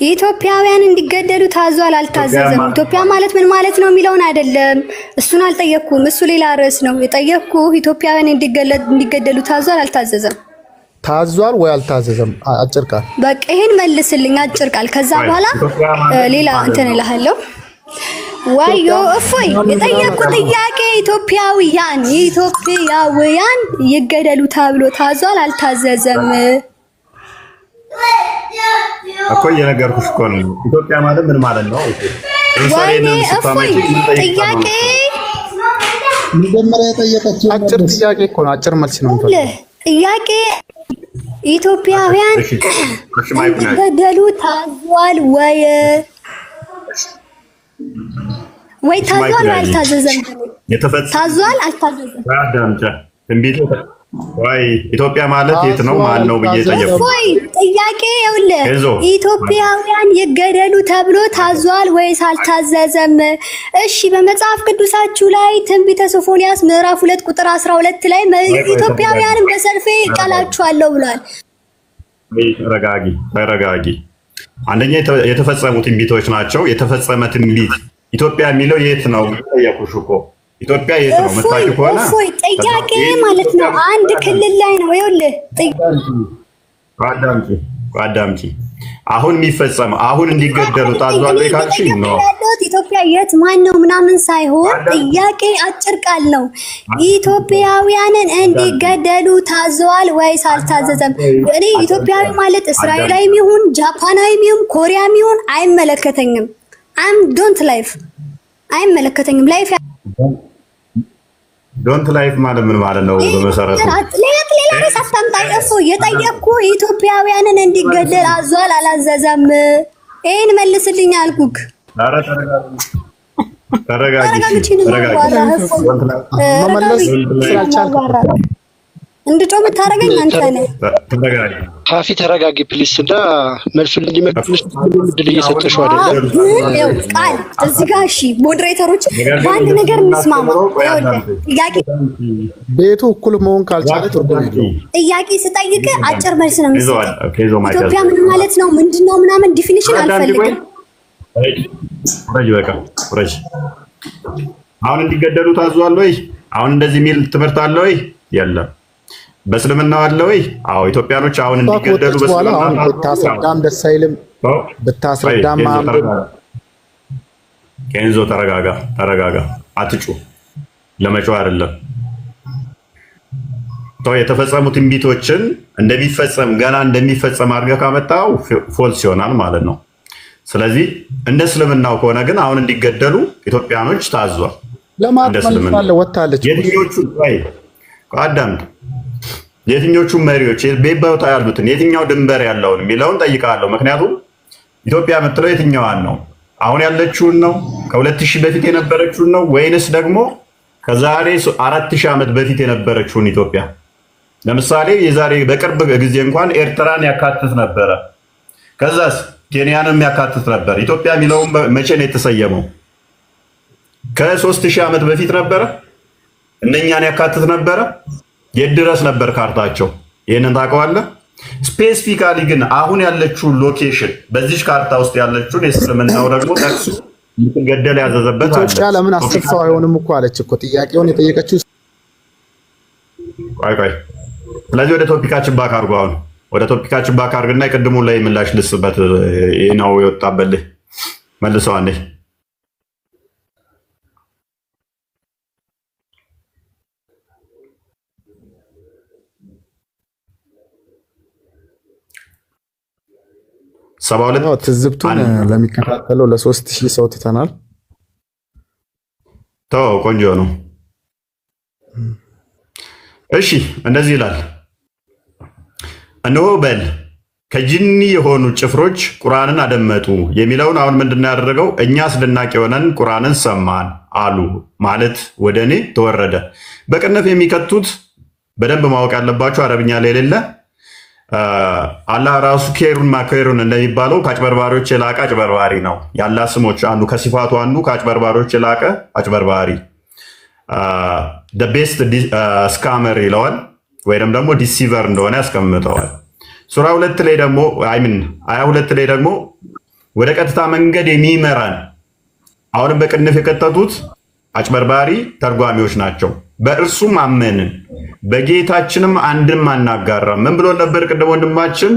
ኢትዮጵያውያን እንዲገደሉ ታዟል አልታዘዘም? ኢትዮጵያ ማለት ምን ማለት ነው የሚለውን አይደለም፣ እሱን አልጠየቅኩም። እሱ ሌላ ርዕስ ነው። የጠየቅኩህ ኢትዮጵያውያን እንዲገደሉ ታዟል አልታዘዘም? ታዟል ወይ አልታዘዘም? አጭር ቃል በቃ ይሄን መልስልኝ፣ አጭር ቃል። ከዛ በኋላ ሌላ እንትን እልሃለሁ። ዋዮ እፎይ የጠየቅኩት ጥያቄ ኢትዮጵያውያን ይገደሉ ተብሎ ታዟል አልታዘዘም? እኮ የነገርኩሽ እኮ ነው። ኢትዮጵያ ማለት ምን ማለት ነው? ወይኔ እፎይ ጥያቄ መጀመሪያ የጠየቀችው አጭር ጥያቄ እኮ ነው። አጭር መልስ ነው የምፈልገው። ጥያቄ ኢትዮጵያውያን እንዲገደሉ ታዟል ወይ ታዟል አልታዘዘም? ታዟል አልታዘዘም? ወይ ኢትዮጵያ ማለት የት ነው? ማን ነው ብዬ ጠየቁ። ወይ ጥያቄ ይኸውልህ፣ ኢትዮጵያውያን ይገደሉ ተብሎ ታዟል ወይስ አልታዘዘም? እሺ በመጽሐፍ ቅዱሳችሁ ላይ ትንቢተ ሶፎንያስ ምዕራፍ 2 ቁጥር 12 ላይ ኢትዮጵያውያንን በሰልፌ እቀላችኋለሁ ብሏል። ተረጋጊ። አንደኛ የተፈጸሙ ትንቢቶች ናቸው። የተፈጸመ ትንቢት ኢትዮጵያ የሚለው የት ነው ጠየቁሽ እኮ። ኢትዮጵያ የት ነው መታችሁ ከሆነ እፎይ ጥያቄ ማለት ነው አንድ ክልል ላይ ነው። ይኸውልህ አዳምጪ። አሁን የሚፈጸም አሁን እንዲገደሉ ታዟል ወይ ካልሽ ነው የጠየቅኩት ኢትዮጵያ የት ማን ነው ምናምን ሳይሆን ጥያቄ አጭር ቃል ነው። ኢትዮጵያውያንን እንዲገደሉ ታዘዋል ወይስ አልታዘዘም? እኔ ኢትዮጵያዊ ማለት እስራኤላዊም ይሁን ጃፓናዊም ይሁን ኮሪያም ይሁን አይመለከተኝም። አም ዶንት ላይፍ አይመለከተኝም። ላይፍ ዶንት ላይፍ ማለት ምን ማለት ነው? በመሰረቱ ሌላ ርዕስ አታምጣ። የጠየቅኩ ኢትዮጵያውያንን እንዲገደል አዟል አላዘዘም? ይሄን መልስልኝ አልኩክ። ኧረ ተረጋጊ። መመለስ ስላልቻልክ እንድጮህ የምታደርገኝ አንተ ነህ። ሀፊ ተረጋጊ ፕሊስ። እና መልሱን እንዲመልስ እድል እየሰጠሽው አይደለም። ቃል እዚህ ጋር እሺ፣ ሞዴሬተሮች በአንድ ነገር እንስማማ። ጥያቄ ቤቱ እኩል መሆን ካልቻለ ትርጉም የለውም። ጥያቄ ስጠይቅ አጭር መልስ ነው የምትሰጠው። ኢትዮጵያ ምን ማለት ነው ምንድነው ምናምን ዲፊኒሽን አልፈልግም። በቃ አሁን እንዲገደሉ ታዟል ወይ? አሁን እንደዚህ የሚል ትምህርት አለ ወይ? የለም። በእስልምናው አለ ወይ? አዎ። ኢትዮጵያኖች አሁን እንዲገደሉ በእስልምናው ብታስረዳም ደስ አይልም። ብታስረዳም ኬንዞ ተረጋጋ፣ አትጩ። ለመጮህ አይደለም። የተፈጸሙ ትንቢቶችን እንደሚፈጸም ገና እንደሚፈጸም አድርገህ ካመጣው ፎልስ ይሆናል ማለት ነው። ስለዚህ እንደ እስልምናው ከሆነ ግን አሁን እንዲገደሉ ኢትዮጵያኖች ታዟል። ለማጥመልፋለ ወጣለች። የትኞቹ መሪዎች በቦታ ያሉትን የትኛው ድንበር ያለውን የሚለውን ጠይቃለሁ። ምክንያቱም ኢትዮጵያ የምትለው የትኛዋን ነው? አሁን ያለችውን ነው? ከ2000 በፊት የነበረችውን ነው? ወይንስ ደግሞ ከዛሬ 4000 ዓመት በፊት የነበረችውን ኢትዮጵያ? ለምሳሌ የዛሬ በቅርብ ጊዜ እንኳን ኤርትራን ያካትት ነበረ። ከዛስ ኬንያንም ያካትት ነበር። ኢትዮጵያ የሚለውን መቼ ነው የተሰየመው? ከ3000 ዓመት በፊት ነበረ። እነኛን ያካትት ነበረ። የት ድረስ ነበር ካርታቸው? ይህንን ታውቀዋለህ? ስፔሲፊካሊ ግን አሁን ያለችውን ሎኬሽን በዚች ካርታ ውስጥ ያለችውን የእስልምናው ደግሞ ጠቅሱ ገደል ያዘዘበት አለ። ኢትዮጵያ ለምን 10 ሰው አይሆንም እኮ አለች እኮ። ጥያቄውን የጠየቀችው ቆይ። ስለዚህ ወደ ቶፒካችን ባክ አድርጎ አሁን ወደ ቶፒካችን ባክ አድርግና የቅድሙ ላይ ምላሽ ልስበት። ይህ ነው የወጣበልህ። መልሰው አንዴ ትዝብቱን ለሚከታተለው ለ3000 ሰው ትተናል። ቆንጆ ነው። እሺ እንደዚህ ይላል። እነሆ በል ከጅኒ የሆኑ ጭፍሮች ቁርአንን አደመጡ የሚለውን አሁን ምንድነው ያደረገው? እኛ አስደናቂ የሆነን ቁርአንን ሰማን አሉ ማለት ወደ እኔ ተወረደ። በቅንፍ የሚከቱት በደንብ ማወቅ ያለባቸው አረብኛ ላይ የሌለ አላህ ራሱ ኬሩን ማከሩን እንደሚባለው ከአጭበርባሪዎች የላቀ አጭበርባሪ ነው። የአላህ ስሞች አንዱ ከሲፋቱ አንዱ ከአጭበርባሪዎች የላቀ አጭበርባሪ ቤስት ስካመር ይለዋል፣ ወይም ደግሞ ዲሲቨር እንደሆነ ያስቀምጠዋል። ሱራ 2 ላይ ደግሞ አያ 2 ላይ ደግሞ ወደ ቀጥታ መንገድ የሚመራን አሁንም በቅንፍ የከተቱት አጭበርባሪ ተርጓሚዎች ናቸው። በእርሱም አመንን በጌታችንም አንድም አናጋራም። ምን ብሎ ነበር ቅድም ወንድማችን?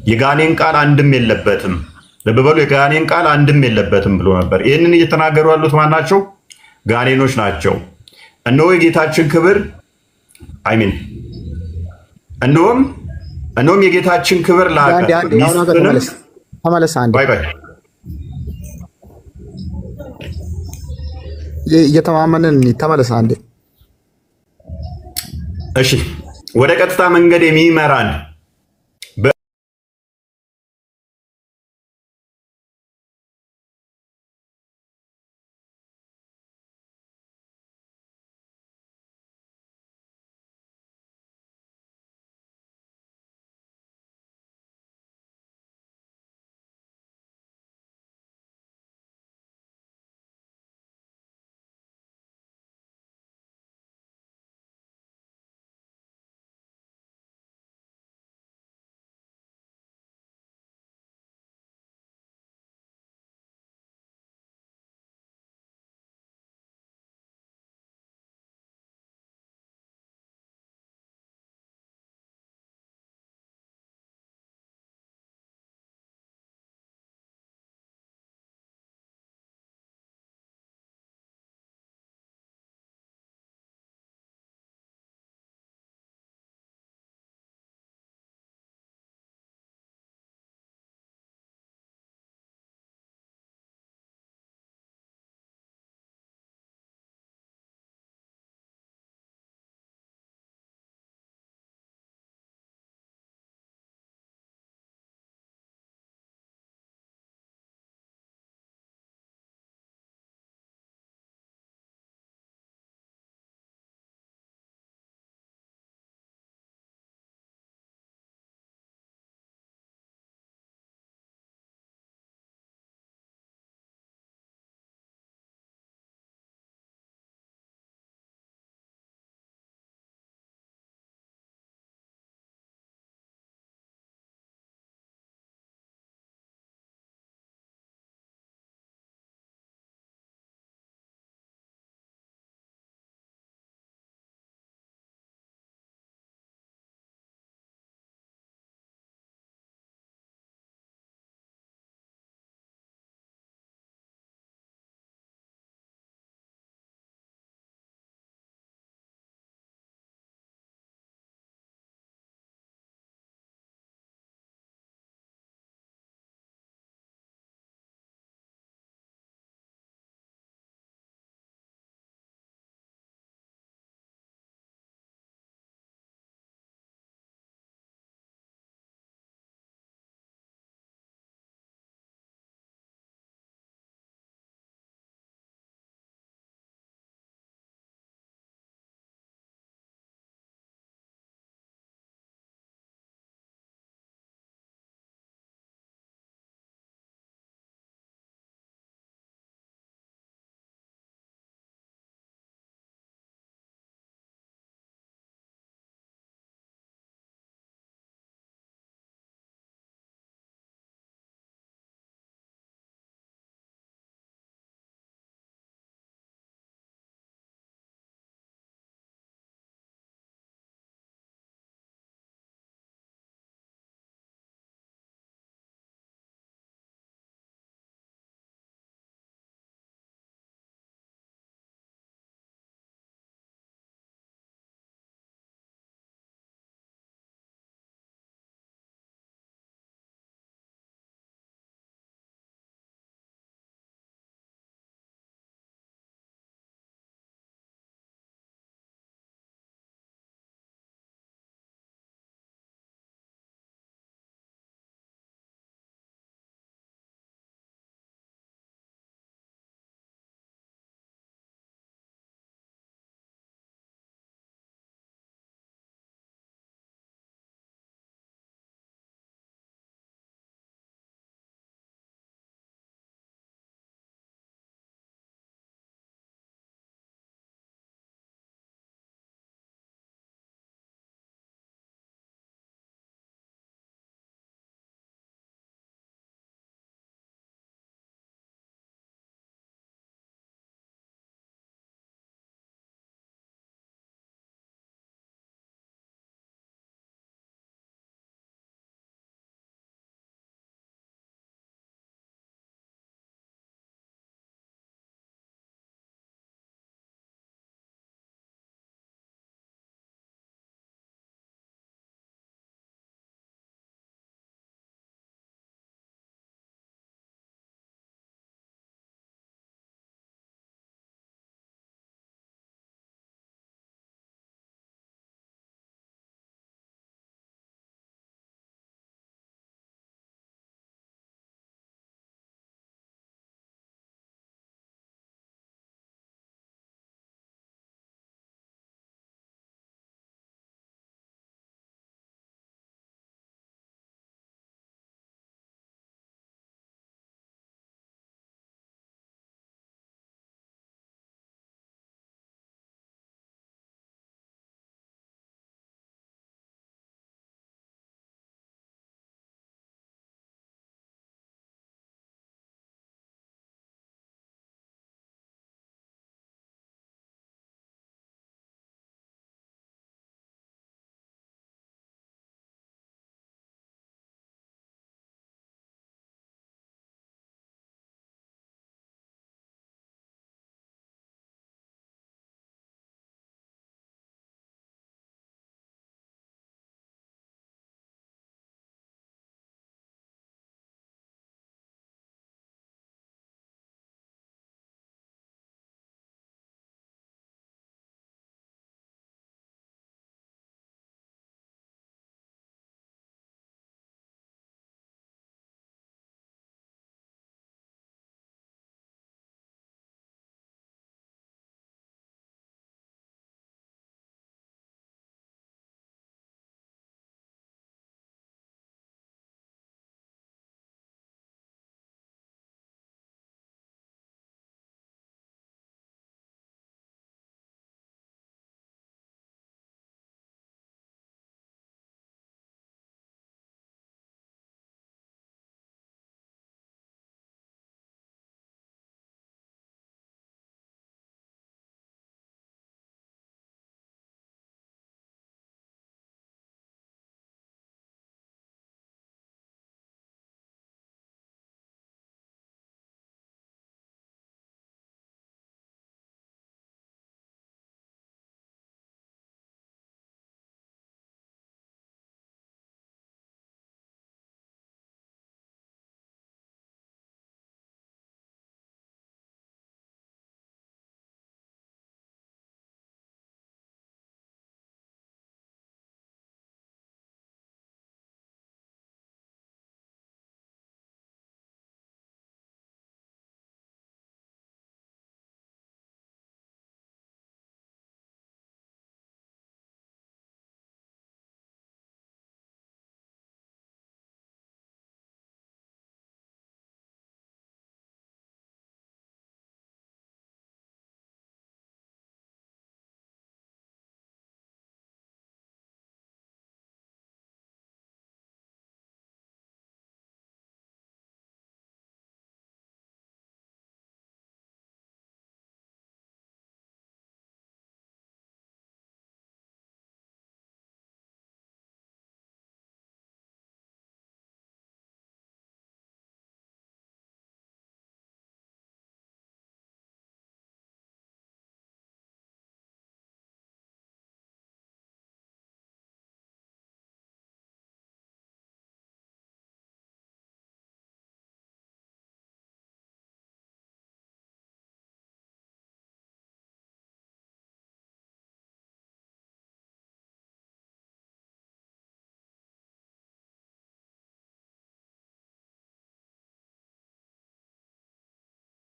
የጋኔን ቃል አንድም የለበትም። ልብ በሉ፣ የጋኔን ቃል አንድም የለበትም ብሎ ነበር። ይህንን እየተናገሩ ያሉት ማን ናቸው? ጋኔኖች ናቸው። እነሆ የጌታችን ክብር እነሆም የጌታችን ክብር ላቀ። እየተማመንን ተመለስ አንዴ። እሺ ወደ ቀጥታ መንገድ የሚመራን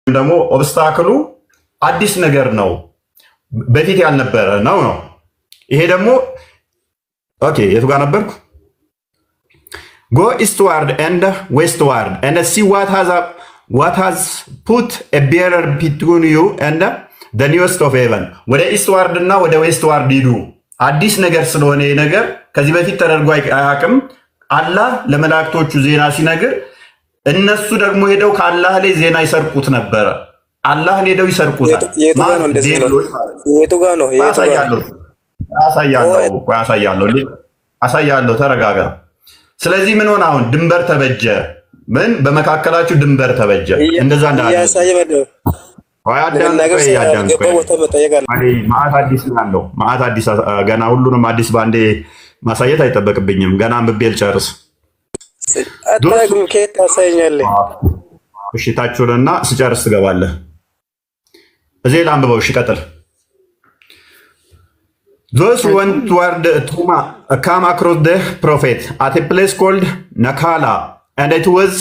ደግሞ ኦብስታክሉ አዲስ ነገር ነው፣ በፊት ያልነበረ ነው። ይሄ ደግሞ ኦኬ፣ የቱ ጋር ነበርኩ? Go eastward and westward and see what has put a barrier between you and the newest of heaven. ወደ ኢስትዋርድ እና ወደ ዌስትዋርድ ሂዱ። አዲስ ነገር ስለሆነ ይሄ ነገር ከዚህ በፊት ተደርጎ አያውቅም። አላህ ለመላእክቶቹ ዜና ሲነግር እነሱ ደግሞ ሄደው ከአላህ ላይ ዜና ይሰርቁት ነበረ። አላህን ሄደው ይሰርቁታል። አሳያለሁ። ተረጋጋ። ስለዚህ ምን ሆነ? አሁን ድንበር ተበጀ። ምን በመካከላችሁ ድንበር ተበጀ። እንደዛ እንዳለ ማአት አዲስ ነው። ማአት አዲስ ገና ሁሉንም አዲስ ባንዴ ማሳየት አይጠበቅብኝም። ገና አንብቤ ልጨርስ። እሽታችሁንና ስጨርስ ትገባለህ። እዚህ ላንብበው። እሺ ቀጥል። Those who went toward Tuma come across the prophet at a place called Nakala, and it was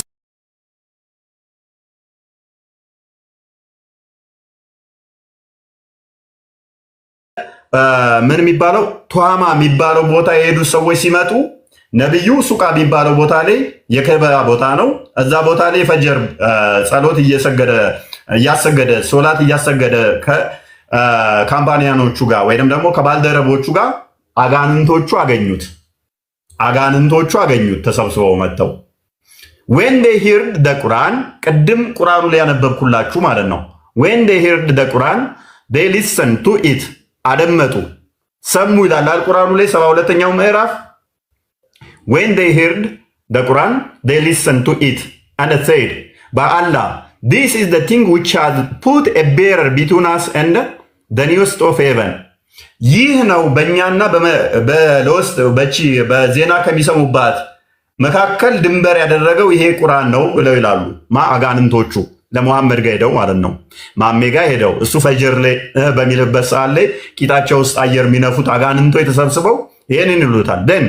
ምን የሚባለው ቱሃማ የሚባለው ቦታ የሄዱ ሰዎች ሲመጡ ነብዩ ሱቃ የሚባለው ቦታ ላይ የከበራ ቦታ ነው። እዛ ቦታ ላይ ፈጀር ጸሎት እያሰገደ ሶላት እያሰገደ ካምፓኒያኖቹ ጋር ወይንም ደግሞ ከባልደረቦቹ ጋር አጋንንቶቹ አገኙት ተሰብስበው መጥተው when they heard the Quran ቅድም ቁርአኑ ላይ ያነበብኩላችሁ ማለት ነው። when they heard the Quran they listened to it አደመጡ ሰሙ ይላል ቁርአኑ ላይ 72ኛው ምዕራፍ when they heard the Quran they listened to it and said by Allah this is the thing which has put a barrier between us and the newest of heaven. ይህ ነው በእኛና በዜና ከሚሰሙባት መካከል ድንበር ያደረገው ይሄ ቁርአን ነው ብለው ይላሉ። አጋንንቶቹ ለሙሐመድ ጋር ሄደው ማለት ነው። ማሜ ጋር ሄደው እሱ ፈጅር ላይ በሚልበት ሰዓት ላይ ቂጣቸው ውስጥ አየር የሚነፉት አጋንንቶች ተሰብስበው ይሄንን ይሉታል። then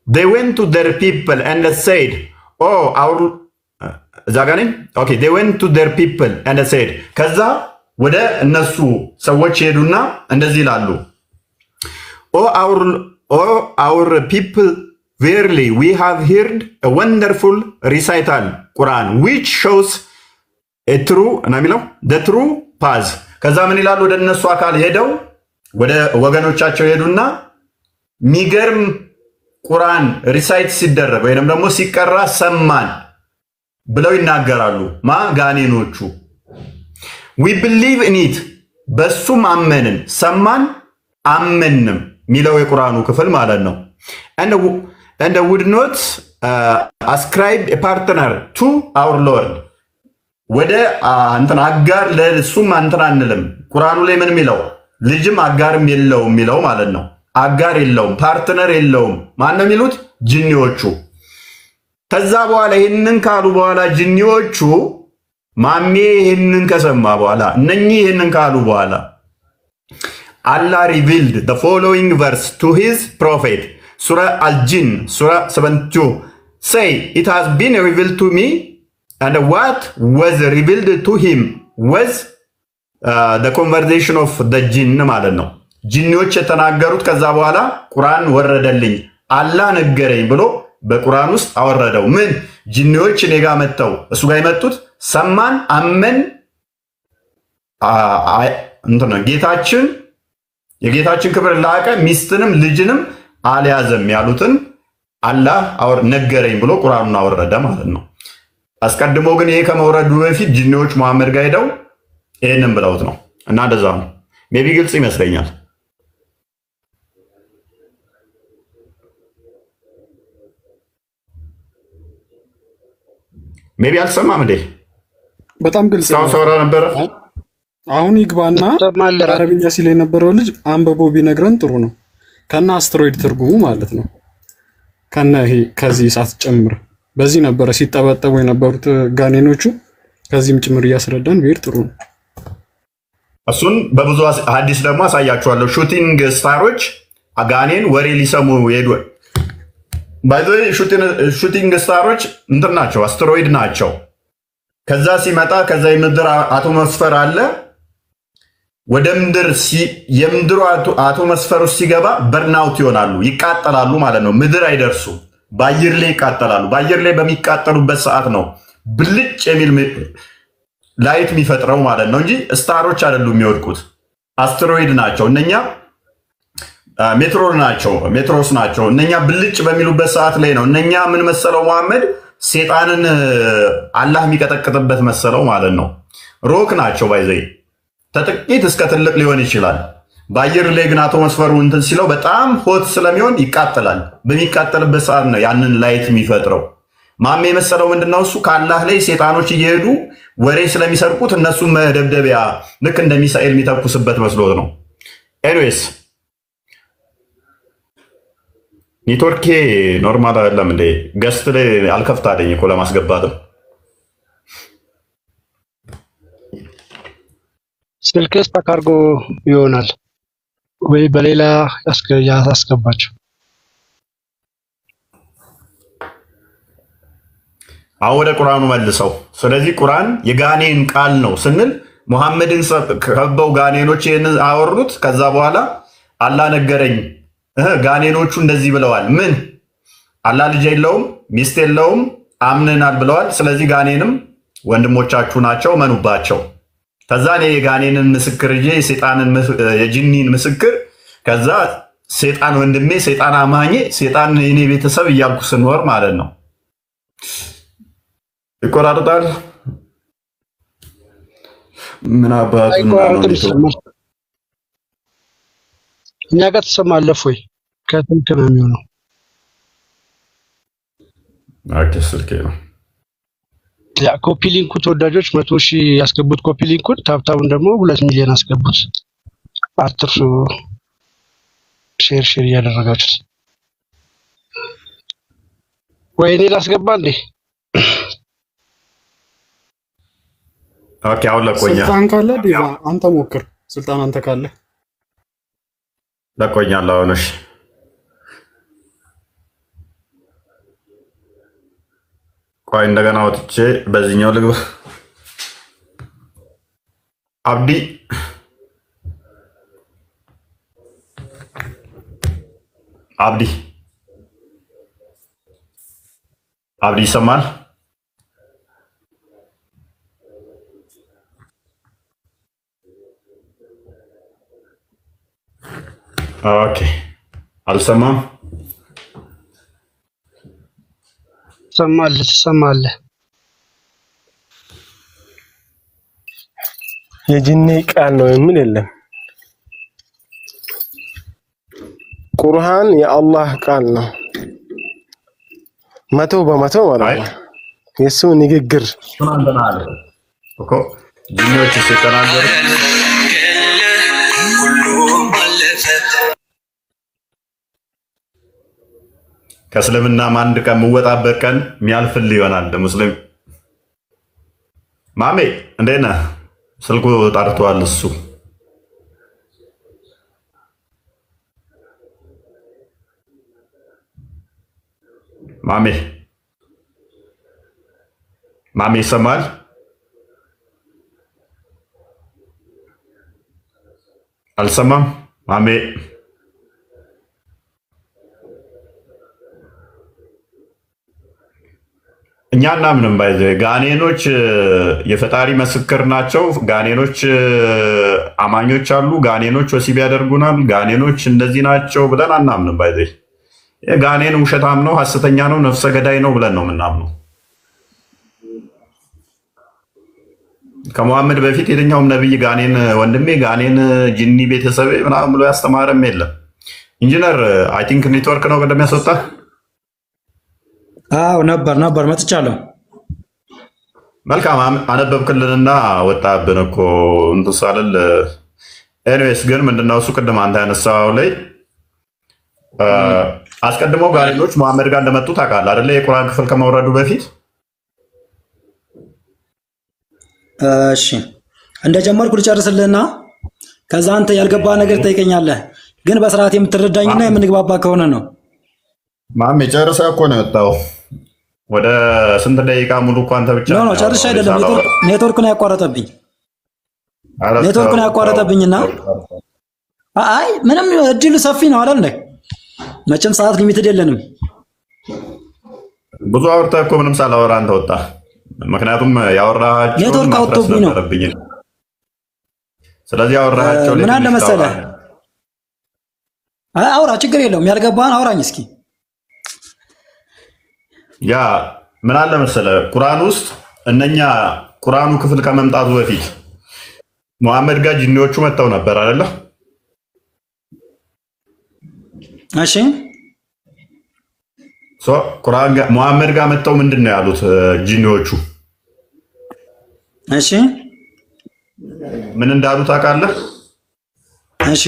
they went to their people and said oh our ዛጋኔ ኦኬ they went to their people and said ከዛ ወደ እነሱ ሰዎች ሄዱና እንደዚህ ይላሉ our people verily we have heard a wonderful recital Quran which shows a true the true path ከዛ ምን ይላሉ ወደ እነሱ አካል ሄደው ወደ ወገኖቻቸው ሄዱና ሚገርም ቁርአን ሪሳይት ሲደረግ ወይንም ደግሞ ሲቀራ ሰማን ብለው ይናገራሉ። ጋኔኖቹ we believe in it በሱም አመንን ሰማን አመንም ሚለው የቁርአኑ ክፍል ማለት ነው። and would not ascribe a partner to our Lord ወደ እንትን አጋር ለሱም እንትን አንልም። ቁርአኑ ላይ ምን ሚለው ልጅም አጋርም የለውም ሚለው ማለት ነው። አጋር የለውም ፓርትነር የለውም ማን ነው የሚሉት ጂኒዎቹ። ከዛ በኋላ ይሄንን ካሉ በኋላ ጂኒዎቹ ማሜ ይሄንን ከሰማ በኋላ እነኚህ ይሄንን ካሉ በኋላ Allah revealed the following verse to his prophet Surah Al-Jinn Surah 72 say it has been revealed to me and what was revealed to him was the conversation of the jinn ማለት ነው። ጂኒዎች የተናገሩት ከዛ በኋላ ቁርአን ወረደልኝ አላህ ነገረኝ ብሎ በቁርአን ውስጥ አወረደው። ምን ጂኒዎች እኔ ጋር መጥተው እሱ ጋር የመጡት ሰማን አመን እንትን ጌታችን የጌታችን ክብር ላቀ ሚስትንም ልጅንም አልያዘም ያሉትን አላህ ነገረኝ ብሎ ቁርአኑን አወረደ ማለት ነው። አስቀድሞ ግን ይሄ ከመውረዱ በፊት ጂኒዎች መሐመድ ጋር ሄደው ይሄንን ብለውት ነው እና እንደዛ ነው። ሜቢ ግልጽ ይመስለኛል። ሜቢ አልሰማም እንዴ? በጣም ግልጽ ነው። ሰራ ነበር። አሁን ይግባና አረብኛ ሲል የነበረው ልጅ አንብቦ ቢነግረን ጥሩ ነው። ከና አስትሮይድ ትርጉሙ ማለት ነው። ከና ይሄ ከዚህ ሰዓት ጨምር በዚህ ነበረ ሲጠበጠቡ የነበሩት ጋኔኖቹ ከዚህም ጭምር እያስረዳን ብሄር ጥሩ ነው። እሱን በብዙ ሐዲስ ደግሞ አሳያችኋለሁ። ሹቲንግ ስታሮች አጋኔን ወሬ ሊሰሙ ሄዱ። ባይዘይ ሹቲንግ ስታሮች እንትን ናቸው፣ አስትሮይድ ናቸው። ከዛ ሲመጣ ከዛ የምድር አቶ መስፈር አለ ወደ ምድር የምድሩ አቶ መስፈር ውስጥ ሲገባ በርናውት ይሆናሉ፣ ይቃጠላሉ ማለት ነው። ምድር አይደርሱ፣ በአየር ላይ ይቃጠላሉ። በአየር ላይ በሚቃጠሉበት ሰዓት ነው ብልጭ የሚል ላይት የሚፈጥረው ማለት ነው እንጂ ስታሮች አይደሉም የሚወድቁት፣ አስትሮይድ ናቸው እነኛ፣ ሜትሮስ ናቸው እነኛ። ብልጭ በሚሉበት ሰዓት ላይ ነው እነኛ ምን መሰለው መሐመድ ሴጣንን አላህ የሚቀጠቅጥበት መሰለው ማለት ነው። ሮክ ናቸው ባይዘይ ተጥቂት እስከ ትልቅ ሊሆን ይችላል። በአየር ላይ ግን አቶሞስፈሩ እንትን ሲለው በጣም ሆት ስለሚሆን ይቃጠላል። በሚቃጠልበት ሰዓት ነው ያንን ላይት የሚፈጥረው። ማሜ የመሰለው ምንድነው እሱ ከአላህ ላይ ሴጣኖች እየሄዱ ወሬ ስለሚሰርቁት እነሱን መደብደቢያ ልክ እንደ ሚሳኤል የሚተኩስበት መስሎት ነው። ኤኒዌይስ ኔትወርኬ ኖርማል አይደለም እንዴ? ገስት ላይ አልከፍት አለኝ እኮ ለማስገባትም። ስልክስ ተካርጎ ይሆናል ወይ በሌላ ያስገባቸው። አሁን ወደ ቁርአኑ መልሰው። ስለዚህ ቁርአን የጋኔን ቃል ነው ስንል ሙሐመድን ከበው ጋኔኖች ይህን አወሩት። ከዛ በኋላ አላህ ነገረኝ ጋኔኖቹ እንደዚህ ብለዋል። ምን አላህ ልጅ የለውም ሚስት የለውም አምነናል ብለዋል። ስለዚህ ጋኔንም ወንድሞቻችሁ ናቸው መኑባቸው። ከዛ እኔ የጋኔንን ምስክር ይዤ የጂኒን ምስክር ከዛ ሴጣን ወንድሜ ሴጣን አማኜ ሴጣን የኔ ቤተሰብ እያልኩ ስንወር ማለት ነው። ይቆራርጣል። ምን አባቱ እኛ ጋር ትሰማለህ ወይ? ከስልክ ነው የሚሆነው። ስልኬ ነው። ያ ኮፒ ሊንኩ ተወዳጆች 100,000 ያስገቡት ኮፒ ሊንኩን፣ ታብታቡን ደግሞ 2 ሚሊዮን አስገቡት። አትርሱ። ሼር እያደረጋችሁት ወይ እኔ ላስገባ እንዴ? ኦኬ አሁን ለቆኛ ስልጣን ካለ ዲቫ አንተ ሞክር። ስልጣን አንተ ካለ ለቆኛል። አሁን እሺ ቆይ እንደገና ወጥቼ በዚህኛው ልግባ። አብዲ ይሰማል? ኦኬ አልሰማም። ትሰማለህ? የጂኒ ቃል ነው የሚል የለም። ቁርአን የአላህ ቃል ነው 100% ማለት ነው። የሱ ንግግር እኮ ጂኒዎች ሲተናገሩ ከእስልምና አንድ ቀን የምወጣበት ቀን የሚያልፍል ይሆናል። ሙስሊም ማሜ እንዴት ነህ? ስልኩ ጠርቷል። እሱ ማሜ ይሰማል? አልሰማም ማሜ። እኛ እናምንም ባይዘ ጋኔኖች የፈጣሪ ምስክር ናቸው። ጋኔኖች አማኞች አሉ። ጋኔኖች ወሲብ ያደርጉናል። ጋኔኖች እንደዚህ ናቸው ብለን አናምንም። ባይዘ ጋኔን ውሸታም ነው፣ ሐሰተኛ ነው፣ ነፍሰ ገዳይ ነው ብለን ነው የምናምነው። ከመሐመድ በፊት የትኛውም ነቢይ ጋኔን ወንድሜ፣ ጋኔን ጂኒ ቤተሰብ ምናምን ብሎ ያስተማረም የለም። ኢንጂነር አይ ቲንክ ኔትወርክ ነው ቀደም ያስወጣ። አዎ ነበር መጥቻለሁ። መልካም አነበብክልንና ወጣብን እኮ እንትን ሳልል። ኤኒዌይስ ግን ምንድነው እሱ ቅድም አንተ ያነሳው ላይ አስቀድሞ ጋኔኖች መሐመድ ጋር እንደመጡ ታውቃለህ አይደለ? የቁርአን ክፍል ከመውረዱ በፊት። እሺ እንደጀመርኩ ልጨርስልህና ከዛ አንተ ያልገባ ነገር ትጠይቀኛለህ። ግን በስርዓት የምትረዳኝና የምንግባባ ከሆነ ነው። ማሜ ጨርሰህ እኮ ነው የወጣው። ወደ ስንት ደቂቃ ሙሉ እኮ አንተ ብቻ ነው ጨርሼ አይደለም ኔትወርክ ነው ያቋረጠብኝ። ኔትወርክ ነው ያቋረጠብኝና አይ ምንም እድሉ ሰፊ ነው አይደል እንዴ? መቼም ሰዓት ሊሚትድ የለንም። ብዙ አውርተህ እኮ ምንም ሳላወራ አንተ ወጣ። ምክንያቱም ያወራሃቸው ኔትወርክ አውጥቶብኝ ነው። ስለዚህ ያወራሃቸው ምን አለ መሰለህ፣ አውራ ችግር የለውም። ያልገባህን አውራኝ እስኪ። ያ ምን አለ መሰለህ ቁርአን ውስጥ እነኛ ቁርአኑ ክፍል ከመምጣቱ በፊት መሐመድ ጋር ጂኒዎቹ መጥተው ነበር አይደለ? እሺ ቁርአን ጋር መሐመድ ጋር መጥተው ምንድነው ያሉት ጂኒዎቹ? እሺ ምን እንዳሉ ታውቃለህ? እሺ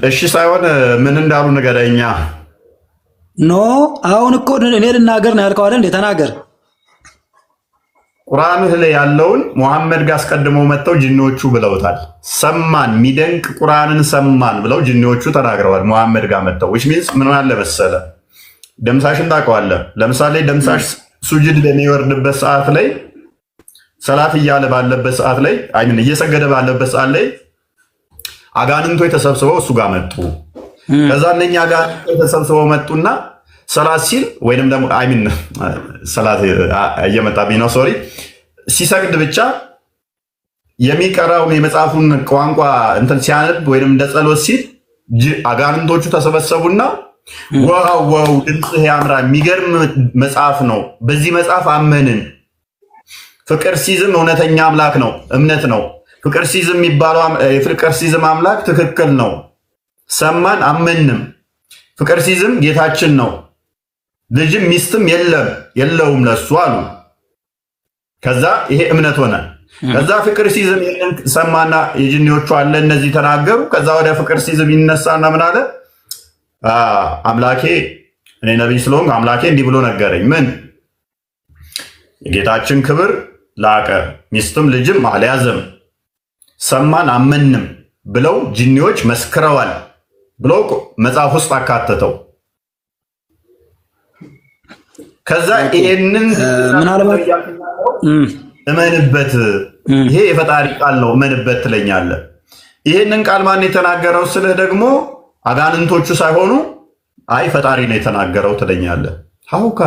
እሺ ሳይሆን ምን እንዳሉ ንገረኛ። ኖ አሁን እኮ እኔ ልናገር ነው ያልከው አይደል? እንዴ ተናገር። ቁርአንህ ላይ ያለውን መሐመድ ጋር አስቀድመው መጥተው ጂኒዎቹ ብለውታል። ሰማን የሚደንቅ ቁርአንን ሰማን ብለው ጂኒዎቹ ተናግረዋል። መሐመድ ጋር መጥተው which means ምን አለ መሰለህ ደምሳሽን ታውቀዋለህ። ለምሳሌ ደምሳሽ ሱጁድ በሚወርድበት ሰዓት ላይ ሰላት እያለ ባለበት ሰዓት ላይ አይምን እየሰገደ ባለበት ሰዓት ላይ አጋንንቶች ተሰብስበው እሱ ጋር መጡ። ከዛ እነኛ አጋንንቶች ተሰብስበው መጡና ሰላት ሲል ወይንም ደግሞ አይምን ሰላት እየመጣብኝ ነው ሶሪ ሲሰግድ ብቻ የሚቀራውን የመጽሐፉን ቋንቋ እንትን ሲያነብ ወይንም እንደ ጸሎት ሲል አጋንንቶቹ ተሰበሰቡና ዋው ድምፅህ ያምራል፣ የሚገርም መጽሐፍ ነው፣ በዚህ መጽሐፍ አመንን። ፍቅር ሲዝም እውነተኛ አምላክ ነው፣ እምነት ነው። ፍቅር ሲዝም የሚባለው የፍቅር ሲዝም አምላክ ትክክል ነው፣ ሰማን አመንም። ፍቅር ሲዝም ጌታችን ነው፣ ልጅም ሚስትም የለውም ለሱ አሉ። ከዛ ይሄ እምነት ሆነ። ከዛ ፍቅር ሲዝም ሰማና የጂኒዎቹ አለ እነዚህ ተናገሩ። ከዛ ወደ ፍቅር ሲዝም ይነሳና ምን አለ? አምላኬ እኔ ነብይ ስለሆንኩ አምላኬ እንዲህ ብሎ ነገረኝ። ምን የጌታችን ክብር ላቀ፣ ሚስትም ልጅም አልያዘም፣ ሰማን አመንም ብለው ጂኒዎች መስክረዋል ብሎ መጽሐፍ ውስጥ አካተተው። ከዛ ይሄንን ምናልባት እመንበት፣ ይሄ የፈጣሪ ቃል ነው እመንበት ትለኛለህ። ይሄንን ቃል ማን የተናገረው ስልህ ደግሞ አጋንንቶቹ ሳይሆኑ አይ ፈጣሪ ነው የተናገረው ትለኛለህ። ሀውካ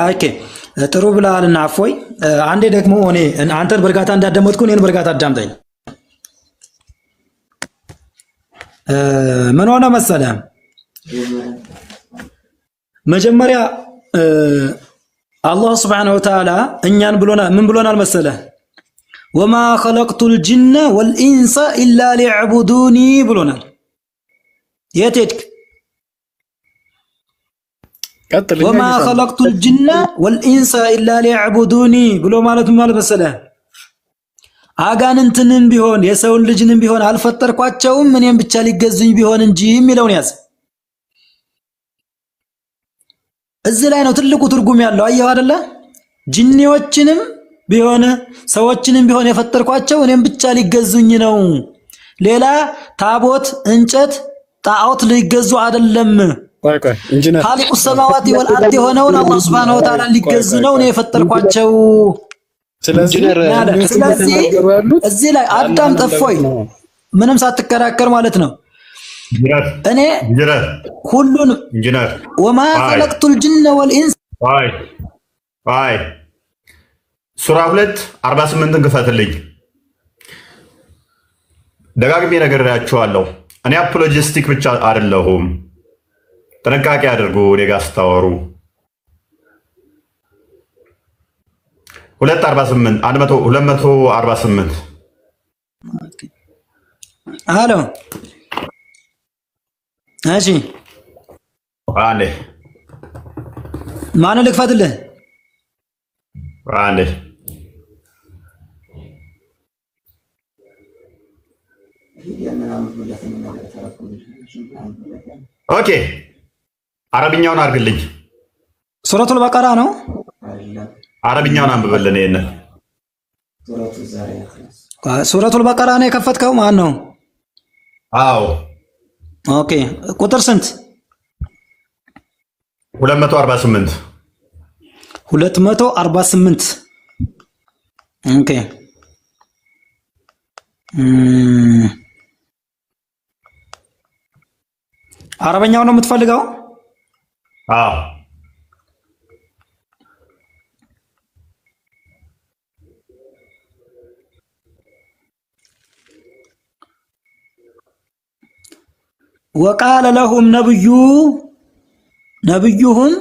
ኦኬ ጥሩ ብለሃልና እፎይ። አንዴ ደግሞ እኔ አንተን በእርጋታ እንዳዳመጥኩ እኔን በእርጋታ አዳምጠኝ። ምን ሆነ መሰለህ መጀመሪያ አላህ ስብሐነሁ ወተዓላ እኛን ምን ብሎናል መሰለህ? ወማ ኸለቅቱል ጅነ ወልኢንሰ ኢላ ሊዕቡዱኒ ብሎናል። የት ሄድክ? ወማ ኸለቅቱል ጅነ ወልኢንሰ ኢላ ሊዕቡዱኒ ብሎ ማለት ምን ማለት መሰለህ? አጋንንትንም ቢሆን የሰውን ልጅንም ቢሆን አልፈጠርኳቸውም እኔም ብቻ ሊገዙኝ ቢሆን እንጂ የሚለውን ያዝ። እዚህ ላይ ነው ትልቁ ትርጉም ያለው። አየሁ አይደለ? ጂኒዎችንም ቢሆን ሰዎችንም ቢሆን የፈጠርኳቸው እኔም ብቻ ሊገዙኝ ነው። ሌላ ታቦት፣ እንጨት፣ ጣዖት ሊገዙ አይደለም። ኻሊቁ ሰማዋቲ ወልአርድ የሆነውን አላህ ሱብሓነሁ ወተዓላ ሊገዙ ነው እኔ የፈጠርኳቸው። ስለዚህ እዚህ ላይ አዳም ጠፎይ ምንም ሳትከራከር ማለት ነው እኔ ሁሉን ወማ ኸለቅቱል ጅነ ወልኢንስ ሱራ 2:48 ክፈትልኝ። ደጋግሜ ነግሬያቸዋለሁ። እኔ አፖሎጂስቲክ ብቻ አይደለሁም። ጥንቃቄ አድርጉ እኔ ጋር ስታወሩ። 248 አሎ እሺ አንዴ ማን ልክፈትልህ? አንዴ ኦኬ፣ አረብኛውን አድርግልኝ። ሱረቱል በቀራ ነው። አረብኛውን አንብበልን። ይሄንን ሱረቱል በቀራ ነው የከፈትከው? ማን ነው? አዎ ኦኬ ቁጥር ስንት? 248 248 ኦኬ አረበኛው ነው የምትፈልገው? አዎ وقال لهم نبيهم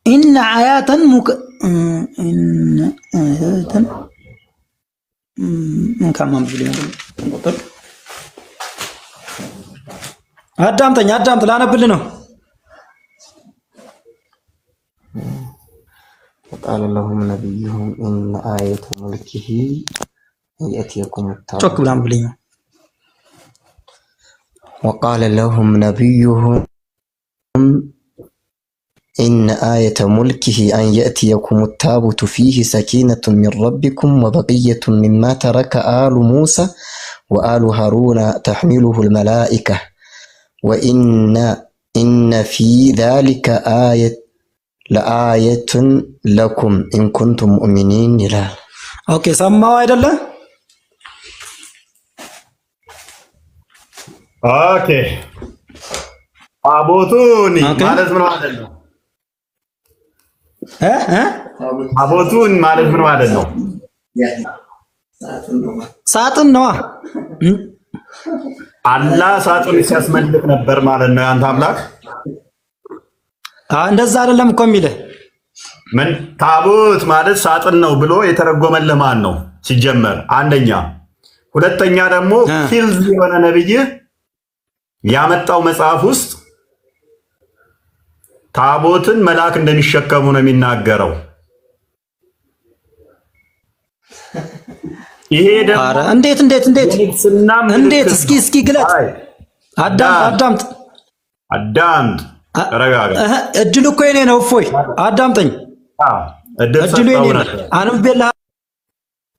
إن آيات كمان አዳምጠኝ ላነብልህ ነው። وقال لهم نبيهم إن آية ملكه أن يأتيكم التابوت. ጮክ ብለህ አንብልኝ። وقال لهم نبيهم إن آية ملكه أن يأتيكم التابوت فيه سكينة من ربكم وبقية مما ترك آل موسى وآل هارون تحمله الملائكة وإن في ذلك لآية لكم إن كنتم مؤمنين. لا أوكي سمعوا አይደለ? ኦኬ ታቦቱን ማለት ምን ማለት ነው? ታቦቱን ማለት ምን ማለት ነው? ሳጥን ነዋ። አላህ ሳጥን ሲያስመልክ ነበር ማለት ነው ያንተ አምላክ? እንደዛ አይደለም እኮ የሚልህ። ምን ታቦት ማለት ሳጥን ነው ብሎ የተረጎመልህ ማን ነው ሲጀመር? አንደኛ። ሁለተኛ ደግሞ ኪልዝ የሆነ ነብይ ያመጣው መጽሐፍ ውስጥ ታቦትን መልአክ እንደሚሸከሙ ነው የሚናገረው። ይሄ ደግሞ እንዴት እስኪ ግለጥ። አዳምጥ ተረጋጋ። እድሉ እኮ የኔ ነው። እፎይ አዳምጠኝ። እድሉ የኔ ነው። አንብቤልህ።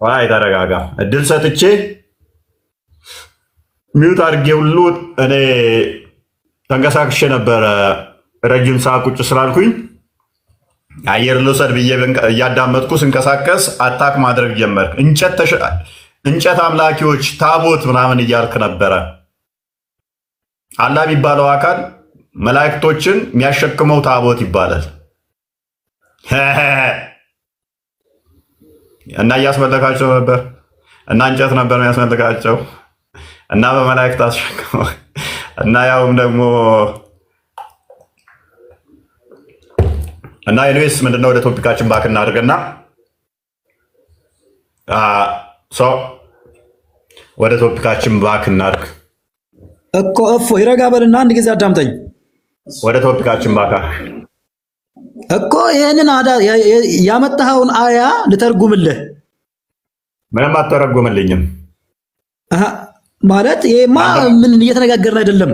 አይ ተረጋጋ። እድል ሰጥቼ ሚውት አድርጌ ሁሉ እኔ ተንቀሳቅሼ ነበረ ረጅም ሰዓት ቁጭ ስላልኩኝ አየር ልውሰድ ብዬ እያዳመጥኩ ስንቀሳቀስ አታክ ማድረግ ጀመርክ። እንጨት አምላኪዎች ታቦት ምናምን እያልክ ነበረ። አላህ የሚባለው አካል መላእክቶችን የሚያሸክመው ታቦት ይባላል እና እያስመለካቸው ነበር እና እንጨት ነበር የሚያስመልካቸው እና በመላእክት አስሸክመው እና ያውም ደግሞ እና ኤኒዌይስ ምንድነው ወደ ቶፒካችን ባክ እናድርግና ወደ ቶፒካችን ባክ እናድርግ እኮ ይረጋ በልና አንድ ጊዜ አዳምጠኝ። ወደ ቶፒካችን ባካ እኮ ይሄንን ያመጣኸውን አያ ልተርጉምልህ። ምንም አትተረጉምልኝም ማለት ይሄማ ምን እየተነጋገርን አይደለም።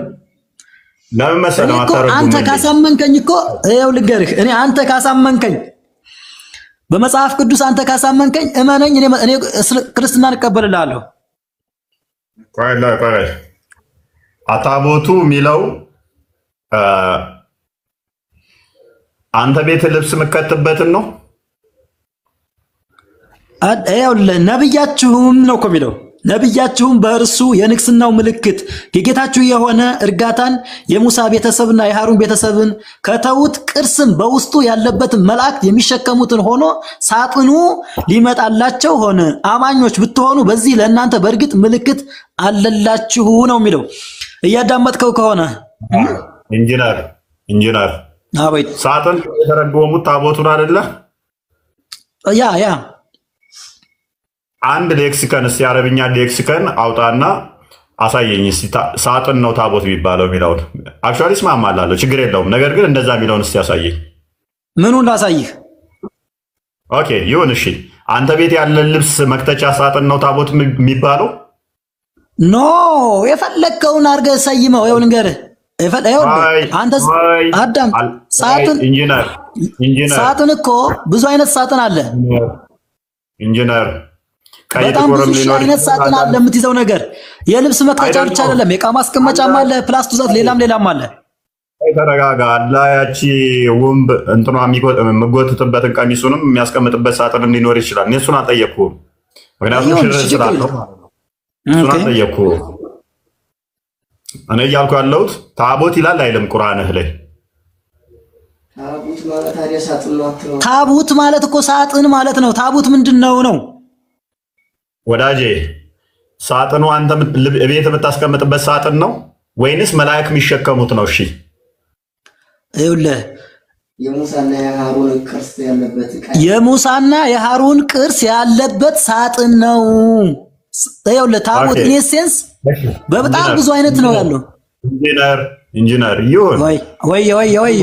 ለምን መሰለህ አትተረጉምልኝ? አንተ ካሳመንከኝ እኮ ይኸው ልንገርህ፣ እኔ አንተ ካሳመንከኝ በመጽሐፍ ቅዱስ አንተ ካሳመንከኝ እመነኝ፣ እኔ ክርስትናን እቀበልልሃለሁ። ቆይ አታቦቱ የሚለው አንተ ቤት ልብስ የምከትበትን ነው። ይኸውልህ ነብያችሁም ነው እኮ የሚለው። ነብያችሁም በእርሱ የንግስናው ምልክት የጌታችሁ የሆነ እርጋታን የሙሳ ቤተሰብና የሃሩን ቤተሰብን ከተውት ቅርስም በውስጡ ያለበትን መላእክት የሚሸከሙትን ሆኖ ሳጥኑ ሊመጣላቸው ሆነ። አማኞች ብትሆኑ በዚህ ለእናንተ በእርግጥ ምልክት አለላችሁ ነው የሚለው። እያዳመጥከው ከሆነ ኢንጂነር አቤት። ሳጥን የተረጎሙት ታቦቱን አይደለ? ያ አንድ ሌክሲከን እስቲ አረብኛ ሌክሲከን አውጣና አሳየኝ እስቲ። ሳጥን ነው ታቦት የሚባለው የሚለውን አክቹዋሊ እስማማለሁ፣ ችግር የለውም። ነገር ግን እንደዛ የሚለውን እስቲ አሳየኝ። ምኑን ላሳይህ? ኦኬ ይሁን እሺ። አንተ ቤት ያለ ልብስ መክተቻ ሳጥን ነው ታቦት የሚባለው? ኖ የፈለግከውን አድርገህ ሰይመው። ይኸው ልንገርህ፣ አንተ አዳም ሳጥን እኮ ብዙ አይነት ሳጥን አለ ኢንጂነር። በጣም ብዙ ሺህ አይነት ሳጥን አለ የምትይዘው ነገር። የልብስ መክተቻ ብቻ አይደለም፣ የዕቃ ማስቀመጫም አለ፣ ፕላስ ትዛት ሌላም አለ። ተረጋጋ። አላህ ያቺ ወንብ እንትኗ የሚጎትትበትን ቀሚሱንም የሚያስቀምጥበት ሳጥን እንዲኖር ይችላል። እሱን አልጠየቅኩም፣ ምክንያቱም ሽር ስላለው እሱን አልጠየቅኩም። እኔ እያልኩ ያለሁት ታቦት ይላል አይልም ቁርአንህ ላይ? ታቦት ማለት እኮ ሳጥን ማለት ነው። ታቦት ምንድን ነው? ወዳጄ ሳጥኑ አንተ ቤት የምታስቀምጥበት ሳጥን ነው ወይንስ መላእክ የሚሸከሙት ነው? እሺ ይኸውልህ የሙሳና የሃሩን ቅርስ ያለበት ሳጥን ነው። ይኸውልህ ታቦት ኢኔሴንስ በጣም ብዙ አይነት ነው ያለው። ኢንጂነር ይሁን ወይ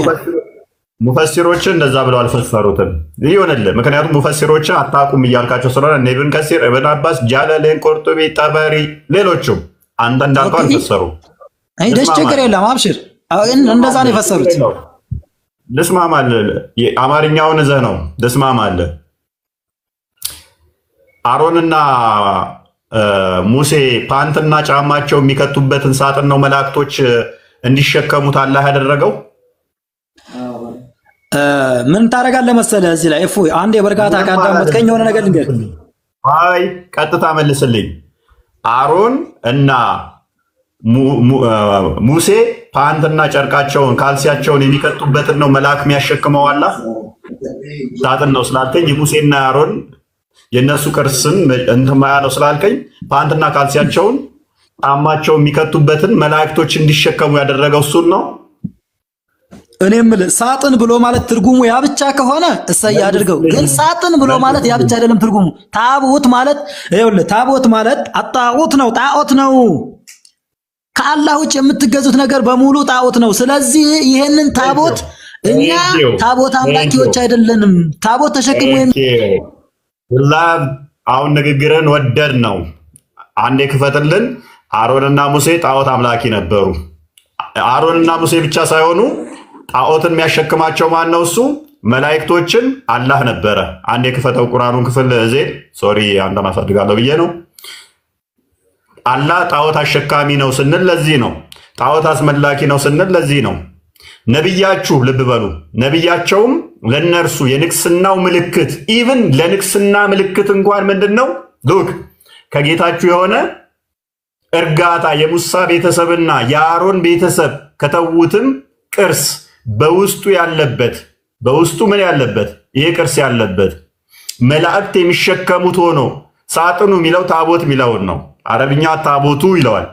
ሙፈሲሮች እንደዛ ብለው አልፈሰሩትም። ይሁንልህ፣ ምክንያቱም ሙፈሲሮች አታውቁም እያልካቸው ስለሆነ ኢብን ከሲር፣ ኢብን አባስ፣ ጃለሌን፣ ቁርጡቢ፣ ጠበሪ፣ ሌሎቹም አንተ እንዳልከው አልፈሰሩም። አይ ደስ ችግር የለም አብሽር። እንደዛ ነው የፈሰሩት። ልስማማለህ፣ አማርኛውን እዘህ ነው ልስማማለህ። አሮንና ሙሴ ፓንትና ጫማቸው የሚከቱበትን ሳጥን ነው መላእክቶች እንዲሸከሙት አላህ ያደረገው። ምን ታደርጋለህ መሰለህ እዚህ ላይ እፎይ፣ አንዴ በርጋታ ካዳመጥከኝ የሆነ ነገር ልንገርህ። አይ ቀጥታ መልስልኝ። አሮን እና ሙሴ ፓንትና ጨርቃቸውን ካልሲያቸውን የሚከቱበትን ነው መልአክ የሚያሸክመው አላህ ሳጥን ነው ስላልከኝ፣ የሙሴና አሮን የነሱ ቅርስን እንትማያ ነው ስላልከኝ፣ ፓንትና ካልሲያቸውን ጫማቸው የሚከቱበትን መላእክቶች እንዲሸከሙ ያደረገው እሱን ነው። እኔ የምልህ ሳጥን ብሎ ማለት ትርጉሙ ያ ብቻ ከሆነ እሰይ አድርገው። ግን ሳጥን ብሎ ማለት ያ ብቻ አይደለም ትርጉሙ። ታቦት ማለት ይኸውልህ፣ ታቦት ማለት አጣዖት ነው፣ ጣዖት ነው። ከአላህ ውጭ የምትገዙት ነገር በሙሉ ጣዖት ነው። ስለዚህ ይሄንን ታቦት እኛ ታቦት አምላኪዎች አይደለንም። ታቦት ተሸክሞ አሁን ንግግርን ወደድ ነው። አንዴ ክፈትልን። አሮንና ሙሴ ጣዖት አምላኪ ነበሩ። አሮንና ሙሴ ብቻ ሳይሆኑ ጣዖትን የሚያሸክማቸው ማን ነው? እሱ መላእክቶችን አላህ ነበረ። አንዴ ክፈተው ቁርአኑን ክፍል ዜድ። ሶሪ አንተን አሳድጋለሁ ብዬ ነው። አላህ ጣዖት አሸካሚ ነው ስንል ለዚህ ነው። ጣዖት አስመላኪ ነው ስንል ለዚህ ነው። ነቢያችሁ ልብ በሉ፣ ነቢያቸውም ለነርሱ የንግስናው ምልክት ኢቭን ለንግስና ምልክት እንኳን ምንድን ነው? ሉክ ከጌታችሁ የሆነ እርጋታ የሙሳ ቤተሰብና የአሮን ቤተሰብ ከተዉትም ቅርስ በውስጡ ያለበት በውስጡ ምን ያለበት ይሄ ቅርስ ያለበት መላእክት የሚሸከሙት ሆኖ ሳጥኑ የሚለው ታቦት የሚለውን ነው። አረብኛ ታቦቱ ይለዋል።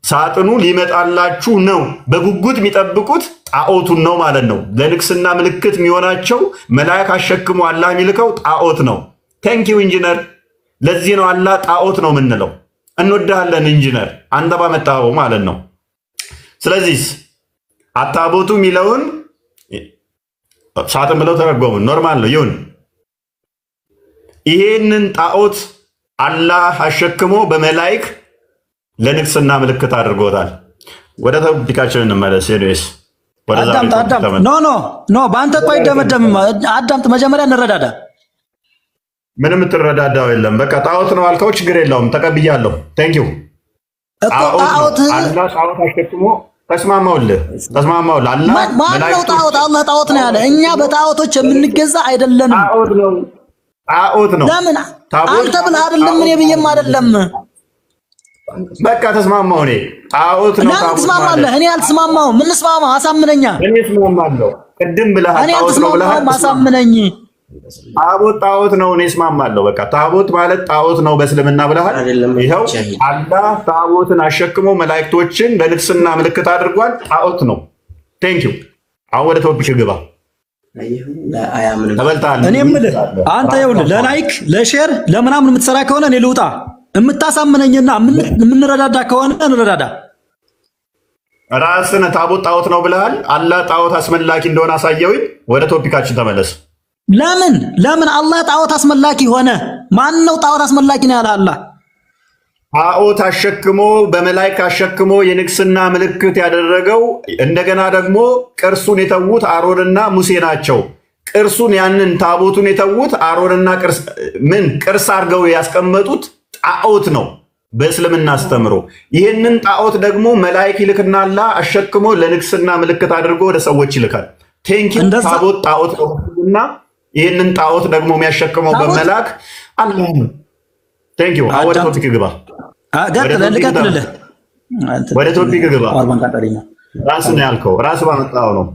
ሳጥኑ ሊመጣላችሁ ነው በጉጉት የሚጠብቁት ጣዖቱን ነው ማለት ነው። ለንግስና ምልክት የሚሆናቸው መላእክ አሸክሞ አላህ የሚልከው ጣዖት ነው። ቴንኪው ኢንጂነር። ለዚህ ነው አላህ ጣዖት ነው የምንለው። እንወድሃለን ኢንጂነር፣ አንተ ባመጣኸው ማለት ነው። ስለዚህ አታቦቱ የሚለውን ሳጥን ብለው ተረጎሙ። ኖርማል ነው ይሁን። ይሄንን ጣዖት አላህ አሸክሞ በመላእክ ለንግስና ምልክት አድርጎታል። ወደ ተብዲካችን እንመለስ። ሄዶስ ኖ በአንተ እኮ አይደመደምም። አዳምጥ፣ መጀመሪያ እንረዳዳ። ምንም የምትረዳዳው የለም። በቃ ጣዖት ነው አልከው፣ ችግር የለውም ተቀብያለሁ። ቴንኪው። ጣዖት አሸክሞ ተስማማውልህ። ማነው ጣዖት? አላህ ጣዖት ነው ያለ። እኛ በጣዖቶች የምንገዛ አይደለንም። ጣዖት ነው። ለምን አንተ ብለህ አይደለም፣ እኔ ብዬም አይደለም። በቃ ተስማማው። እኔ ጣዖት ነው። ለምን ትስማማለህ? እኔ አልተስማማውም። ምን ስማማ? አሳምነኛ። እኔ እስማማለሁ። ቅድም ብለህ እኔ አልተስማማውም። አሳምነኝ። ታቦት ጣዖት ነው። እኔ እስማማለሁ። በቃ ታቦት ማለት ጣዖት ነው በእስልምና ብለሃል። ይኸው አላህ ታቦትን አሸክሞ መላእክቶችን ለንግስና ምልክት አድርጓል። ጣዖት ነው። ቴንኪው። አሁን ወደ ቶፒክ ግባ። ተበልተሃል። እኔ የምልህ አንተ ይኸውልህ ለላይክ ለሼር ለምናምን የምትሰራ ከሆነ እኔ ልውጣ። የምታሳምነኝና የምንረዳዳ ከሆነ እንረዳዳ። ራስን ታቦት ጣዖት ነው ብለሃል። አላህ ጣዖት አስመላኪ እንደሆነ አሳየውኝ። ወደ ቶፒካችን ተመለስ። ለምን አላህ ጣዖት አስመላኪ ሆነ? ማን ነው ጣዖት አስመላኪ ነው ያለ? አላህ ጣዖት አሸክሞ በመላእክት አሸክሞ የንግስና ምልክት ያደረገው እንደገና ደግሞ ቅርሱን የተዉት አሮንና ሙሴ ናቸው። ቅርሱን ያንን ታቦቱን የተዉት አሮንና ቅርስ አድርገው ያስቀመጡት ጣዖት ነው በእስልምና አስተምሮ። ይህንን ጣዖት ደግሞ መላእክ ይልክና አላህ አሸክሞ ለንግስና ምልክት አድርጎ ወደ ሰዎች ይልካል። ቴንኪው ታቦት ጣዖት ነውና ይህንን ጣዖት ደግሞ የሚያሸክመው በመላክ አላህ ነው። ቴንኪው። ወደ ቶፒክ ግባ። ወደ ቶፒክ ግባ። ራስ ነው ያልከው፣ ራስ ባመጣው ነው።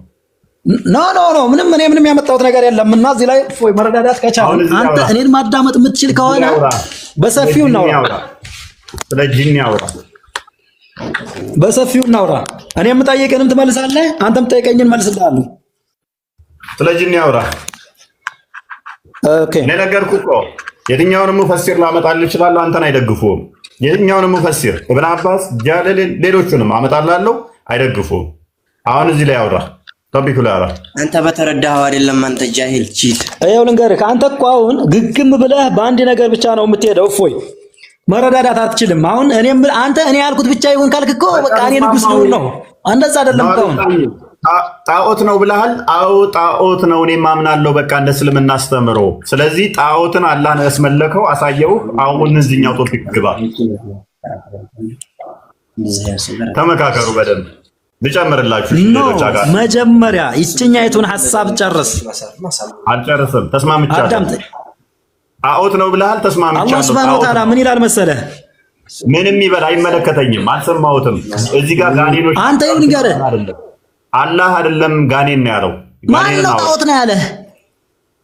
ኖ ምንም ያመጣሁት ነገር የለም። እና እዚህ ላይ መረዳዳት ከቻለ አንተ እኔን ማዳመጥ የምትችል ከሆነ በሰፊው እናውራ። ስለ ጂኒ አውራ፣ በሰፊው እናውራ። እኔ የምጠይቅህንም ትመልሳለህ፣ አንተም የምጠይቀኝን መልስልሃለሁ። ስለ ጂኒ አውራ። ኦኬ እኔ ነገርኩህ እኮ የትኛውንም ሙፈሲር ላመጣልህ እችላለሁ። አንተን አይደግፉም። የትኛውንም ሙፈሲር ኢብኑ አባስ፣ ጃለል፣ ሌሎቹንም አመጣልሃለሁ፣ አይደግፉም። አሁን እዚህ ላይ አውራ፣ ቶፒኩ ላይ አውራ። አንተ በተረዳኸው አይደለም። አንተ ጃሂል ቺት። ይኸው ልንገርህ፣ አንተ እኮ አሁን ግግም ብለህ በአንድ ነገር ብቻ ነው የምትሄደው። እፎይ መረዳዳት አትችልም። አሁን አንተ እኔ ያልኩት ብቻ ይሁን ካልክ እኮ በቃ እኔ ንጉስ ነው። እንደዛ አይደለም። አሁን ጣዖት ነው ብለሃል። አዎ ጣዖት ነው፣ እኔ ማምናለሁ። በቃ እንደ እስልምና አስተምሮ። ስለዚህ ጣዖትን አላህ ነው ያስመለከው፣ አሳየው። አሁን እዚህኛው ቶፒክ ግባ፣ ተመካከሩ በደንብ ልጨምርላችሁ። መጀመሪያ ይችኛይቱን ሐሳብ ጨርስ። አልጨርስም፣ ተስማምቻለሁ። ጣዖት ነው ብለሃል፣ ተስማምቻለሁ። አላህ ሱብሓነሁ ወተዓላ ምን ይላል መሰለህ? ምንም ይበል አይመለከተኝም፣ አልሰማሁትም። እዚህ ጋር ጋኔኖች አንተ ይሁን ንገረህ። አላህ አይደለም ጋኔን ነው ያለው። ማን ነው ጣዖት ነው ያለህ?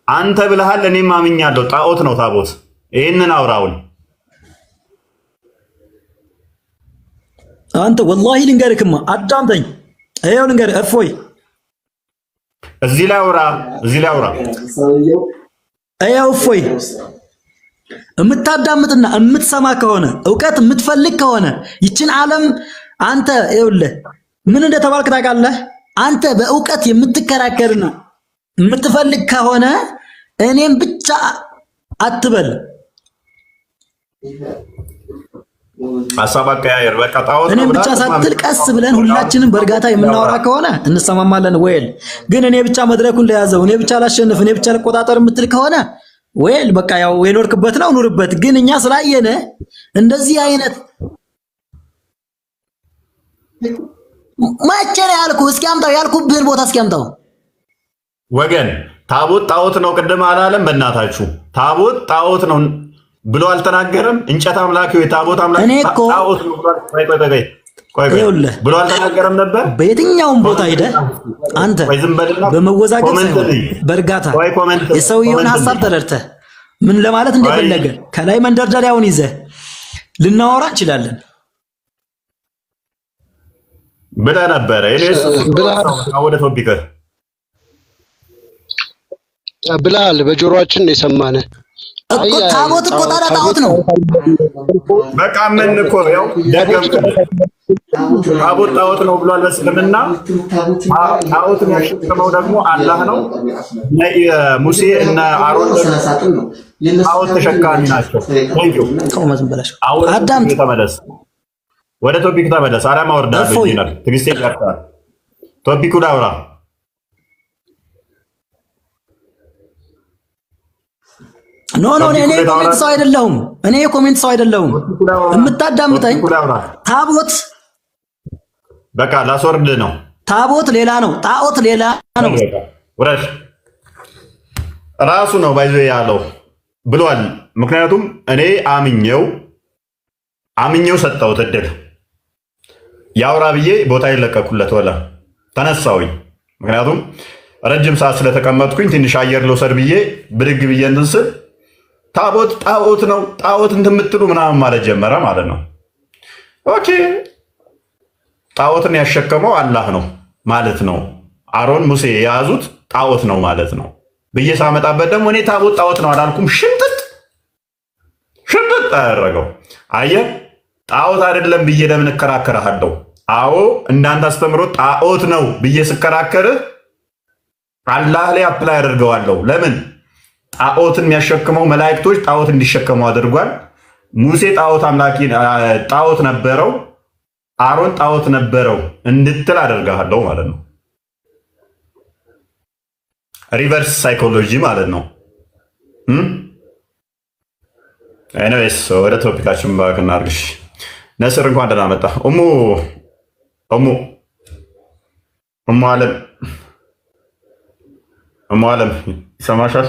አንተ ብለሃል፣ እኔም አምኛለሁ። ጣዖት ነው ታቦት። ይሄንን አውራውን አንተ ወላሂ ልንገርክማ፣ አዳምጠኝ። ይኸው ልንገርህ እፎይ፣ እዚህ ላይ አውራ፣ እዚህ ላይ አውራ። ይኸው እፎይ፣ የምታዳምጥና የምትሰማ ከሆነ እውቀት የምትፈልግ ከሆነ ይችን ዓለም አንተ ይኸውልህ ምን እንደተባልክ ታውቃለህ? አንተ በእውቀት የምትከራከርና የምትፈልግ ከሆነ እኔም ብቻ አትበል። ሐሳብ አቀያየር በቃ ጣዖት ነው እኔም ብቻ ሳትል ቀስ ብለን ሁላችንም በእርጋታ የምናወራ ከሆነ እንሰማማለን። ወይል ግን እኔ ብቻ መድረኩን ለያዘው፣ እኔ ብቻ ላሸንፍ፣ እኔ ብቻ ልቆጣጠር የምትል ከሆነ ወይል በቃ ያው የኖርክበት ነው ኑርበት። ግን እኛ ስላየነ እንደዚህ አይነት መቼ ነው ያልኩህ? እስኪ አምጣው፣ ያልኩብህን ቦታ እስኪ አምጣው። ወገን ታቦት ጣዖት ነው ቅድም አላለም? በእናታችሁ ታቦት ጣዖት ነው ብሎ አልተናገረም? እንጨት አምላኪ ወይ ታቦት አምላኪ ጣዖት ነው ብሎ አልተናገረም ነበር? በየትኛውም ቦታ ሄደህ አንተ በመወዛገብ ሳይሆን በእርጋታ የሰውየውን ሐሳብ ተረድተህ ምን ለማለት እንደፈለገ ከላይ መንደርደሪያውን ይዘህ ልናወራ እንችላለን ብለህ ነበረ። ወደ ቶፒክ ብለሃል። በጆሮአችን ነው የሰማነህ እኮ። ታቦት እኮ ታዲያ ጣዖት ነው። በቃ ምን እኮ ያው ደገምኩ። ታቦት ጣዖት ነው ብሏል በእስልምና። ጣዖትን ያሸከመው ደግሞ አላህ ነው። ሙሴ እና አሮን ጣዖት ተሸካሚ ናቸው። አዳምጥ፣ ተመለስ፣ ወደ ቶፒክ ተመለስ። አላማ ወርዳለሁ ይላል ትግስቴ ያርታል። ቶፒኩ ዳውራ ኖ እኔ ኮሜንት ሰው አይደለሁም። እኔ ኮሜንት ሰው አይደለሁም። የምታዳምጠኝ ታቦት በቃ ላስወርድ ነው። ታቦት ሌላ ነው፣ ጣዖት ሌላ ነው። ወራሽ ራሱ ነው ባይዞ ያለው ብሏል። ምክንያቱም እኔ አምኜው ሰጠሁት እድል ያውራ ብዬ ቦታ ይለቀኩለት ወላ ተነሳውኝ። ምክንያቱም ረጅም ሰዓት ስለተቀመጥኩኝ ትንሽ አየር ልውሰድ ብዬ ብድግ ብዬ እንትን ስል ታቦት ጣዖት ነው ጣዖት እንትን የምትሉ ምናምን ማለት ጀመረ ማለት ነው። ኦኬ ጣዖትን ያሸከመው አላህ ነው ማለት ነው። አሮን ሙሴ የያዙት ጣዖት ነው ማለት ነው ብዬ ሳመጣበት ደግሞ እኔ ታቦት ጣዖት ነው አላልኩም። ሽምጥጥ አደረገው። አየህ ጣዖት አይደለም ብዬ ለምን እከራከርሃለሁ? አዎ እንዳንተ አስተምሮ ጣዖት ነው ብዬ ስከራከርህ አላህ ላይ አፕላይ አደርገዋለሁ። ለምን ጣዖትን የሚያሸክመው መላእክቶች ጣዖት እንዲሸከሙ አድርጓል። ሙሴ ጣዖት አምላኪ ጣዖት ነበረው፣ አሮን ጣዖት ነበረው እንድትል አደርጋለሁ ማለት ነው። ሪቨርስ ሳይኮሎጂ ማለት ነው። ኤኒዌይስ ወደ ቶፒካችን ባክ እናድርግሽ። ነስር እንኳን ደህና መጣ። እሙ አለም ይሰማሻል?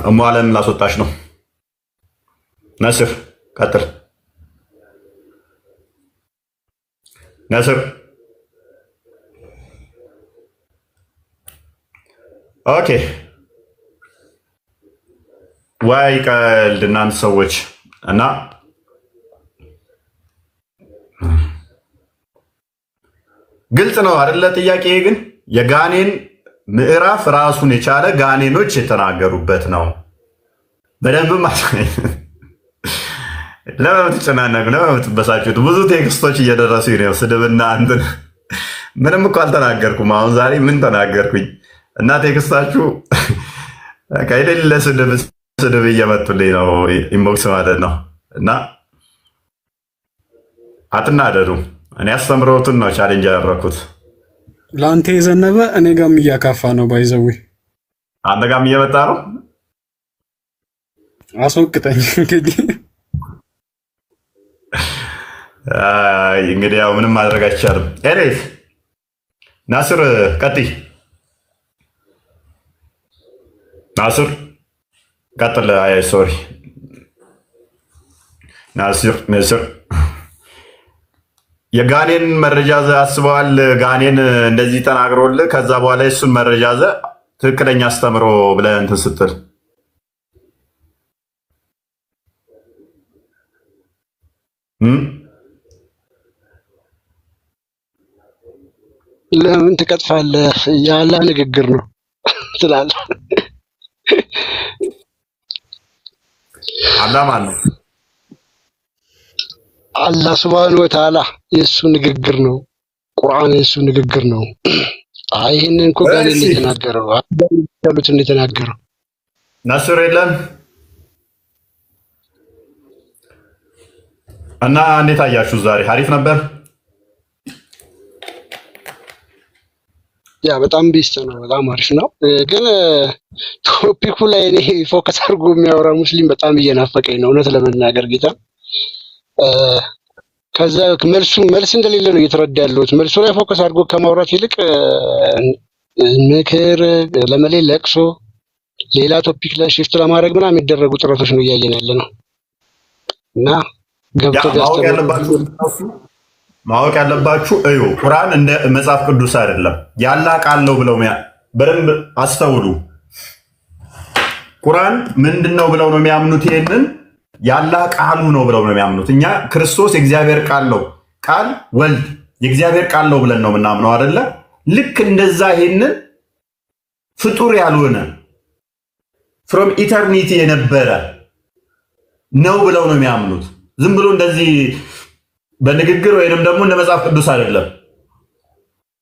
እሙ አለም ላስወጣሽ ነው። ነስር ቀጥል። ነስር ኦኬ። ዋይ ቀልድ እናንተ ሰዎች እና ግልጽ ነው አይደለ? ጥያቄ ግን የጋኔን ምዕራፍ ራሱን የቻለ ጋኔኖች የተናገሩበት ነው። በደንብ ለምን ትጨናነቁ? ለምን ትበሳጩት? ብዙ ቴክስቶች እየደረሱ ነው። ስድብና እንትን ምንም እኮ አልተናገርኩም። አሁን ዛሬ ምን ተናገርኩኝ? እና ቴክስታችሁ ከሌለ ስድብ እየመጡልኝ ነው፣ ኢንቦክስ ማለት ነው። እና አትናደዱ። እኔ አስተምሮቱን ነው ቻሌንጅ ያደረኩት። ለአንተ የዘነበ እኔ ጋም እያካፋ ነው። ባይዘዌ አንተ ጋም እየመጣ ነው። አስወቅጠኝ እንግዲህ ያው ምንም ማድረግ አይቻልም። ኤሌት ናስር ቀጥይ። ናስር ቀጥል። አይ ሶሪ ናስር የጋኔን መረጃ አስበዋል። ጋኔን እንደዚህ ተናግሮልህ ከዛ በኋላ እሱን መረጃ ትክክለኛ አስተምሮ ብለህ እንትን ስትል ለምን ትቀጥፋለህ? የአላህ ንግግር ነው ትላለህ። አላህ ማን ነው? አላህ ሱብሃነሁ ወተዓላ የእሱ ንግግር ነው። ቁርአን የእሱ ንግግር ነው። ይህንን እኮ ጋኔን የተናገረው ያሉትን የተናገረው ናስር የለም እና እንዴት አያችሁ? ዛሬ አሪፍ ነበር። ያ በጣም ቤስት ነው። በጣም አሪፍ ነው። ግን ቶፒኩ ላይ እኔ ፎከስ አድርጎ የሚያወራ ሙስሊም በጣም እየናፈቀኝ ነው እውነት ለመናገር ጌታ። ከዛ መልስ እንደሌለ ነው እየተረዳ ያለሁት። መልሱ ላይ ፎከስ አድርጎ ከማውራት ይልቅ ምክር ለመሌ ለቅሶ ሌላ ቶፒክ ላይ ሽፍት ለማድረግ ምናምን የሚደረጉ ጥረቶች ነው እያየን ያለ ነው እና ገብቶ ማወቅ ያለባችሁ እዩ፣ ቁርአን እንደ መጽሐፍ ቅዱስ አይደለም፣ የአላህ ቃል ነው ብለው በደንብ አስተውሉ። ቁርአን ምንድን ነው ብለው ነው የሚያምኑት? ይሄንን የአላህ ቃሉ ነው ብለው ነው የሚያምኑት። እኛ ክርስቶስ የእግዚአብሔር ቃል ነው፣ ቃል ወልድ የእግዚአብሔር ቃል ነው ብለን ነው የምናምነው አይደለ? ልክ እንደዛ ይሄንን ፍጡር ያልሆነ ፍሮም ኢተርኒቲ የነበረ ነው ብለው ነው የሚያምኑት። ዝም ብሎ እንደዚህ በንግግር ወይንም ደግሞ እንደ መጽሐፍ ቅዱስ አይደለም፣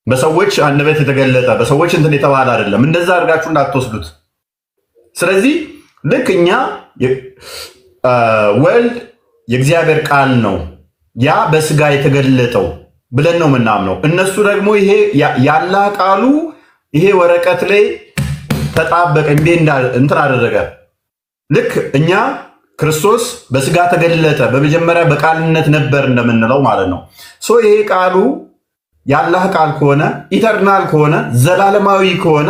በሰዎች አንደበት የተገለጠ በሰዎች እንትን የተባለ አይደለም። እንደዛ አድርጋችሁ እንዳትወስዱት። ስለዚህ ልክ እኛ ወልድ የእግዚአብሔር ቃል ነው ያ በስጋ የተገለጠው ብለን ነው የምናምነው። እነሱ ደግሞ ይሄ ያላህ ቃሉ ይሄ ወረቀት ላይ ተጣበቀ እንትን አደረገ። ልክ እኛ ክርስቶስ በስጋ ተገለጠ በመጀመሪያ በቃልነት ነበር እንደምንለው ማለት ነው። ሶ ይሄ ቃሉ ያላህ ቃል ከሆነ ኢተርናል ከሆነ ዘላለማዊ ከሆነ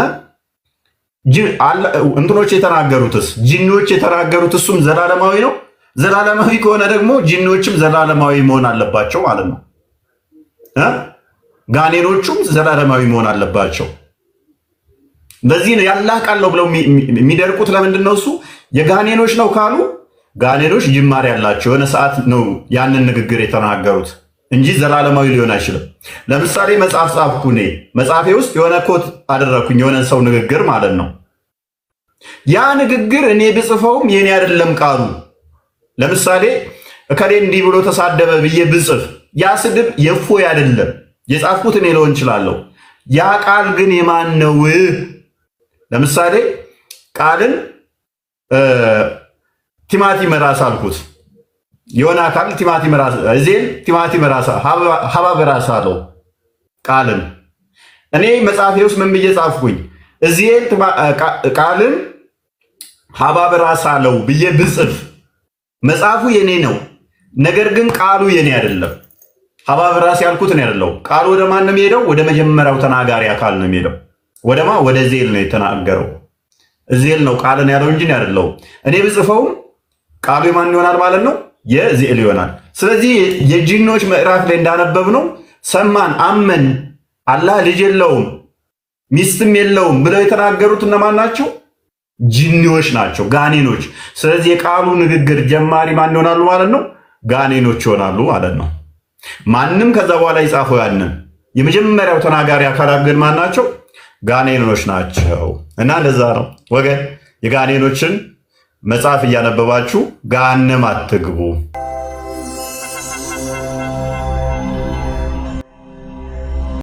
እንትኖች የተናገሩትስ ጂኒዎች የተናገሩት እሱም ዘላለማዊ ነው። ዘላለማዊ ከሆነ ደግሞ ጂኒዎችም ዘላለማዊ መሆን አለባቸው ማለት ነው። ጋኔኖቹም ዘላለማዊ መሆን አለባቸው። በዚህ ነው ያላህ ቃል ነው ብለው የሚደርቁት። ለምንድን ነው እሱ የጋኔኖች ነው ካሉ ጋኔኖች ጅማሬ ያላቸው የሆነ ሰዓት ነው ያንን ንግግር የተናገሩት እንጂ ዘላለማዊ ሊሆን አይችልም። ለምሳሌ መጽሐፍ ጻፍኩ እኔ መጽሐፌ ውስጥ የሆነ ኮት አደረግኩኝ የሆነ ሰው ንግግር ማለት ነው። ያ ንግግር እኔ ብጽፈውም የኔ አይደለም ቃሉ። ለምሳሌ እከሌ እንዲህ ብሎ ተሳደበ ብዬ ብጽፍ ያ ስድብ የእፎይ አይደለም፣ የጻፍኩት እኔ ልሆን እችላለሁ። ያ ቃል ግን የማን ነው? ለምሳሌ ቃልን ቲማቲም ራስ አልኩት። የሆነ አካል ቲማቲም ራስ እዜል ቲማቲም ራስ ሐባብ ራስ አለው ቃልን። እኔ መጽሐፌ ውስጥ ምን ብዬ ጻፍኩኝ? እዜል ቃልን ሐባብ ራስ አለው ብዬ ብጽፍ መጽሐፉ የኔ ነው፣ ነገር ግን ቃሉ የኔ አይደለም። ሐባብ ራስ ያልኩት እኔ አይደለሁም። ቃሉ ወደ ማን ነው የሚሄደው? ወደ መጀመሪያው ተናጋሪ አካል ነው የሚሄደው። ወደማ ወደ ዜል ነው የተናገረው። ዜል ነው ቃልን ያለው እንጂ አይደለሁም። እኔ ብጽፈውም ቃሉ የማን ይሆናል ማለት ነው? የዜል ይሆናል። ስለዚህ የጂኖች ምዕራፍ ላይ እንዳነበብ ነው ሰማን፣ አመን፣ አላህ ልጅ የለውም ሚስትም የለውም ብለው የተናገሩት እነማን ናቸው? ጂኒዎች ናቸው፣ ጋኔኖች። ስለዚህ የቃሉ ንግግር ጀማሪ ማን ይሆናሉ ማለት ነው? ጋኔኖች ይሆናሉ ማለት ነው። ማንም ከዛ በኋላ ይጻፈው ያንን የመጀመሪያው ተናጋሪ አካላት ግን ማን ናቸው? ጋኔኖች ናቸው። እና እንደዛ ነው ወገን፣ የጋኔኖችን መጽሐፍ እያነበባችሁ ገሃነም አትግቡ።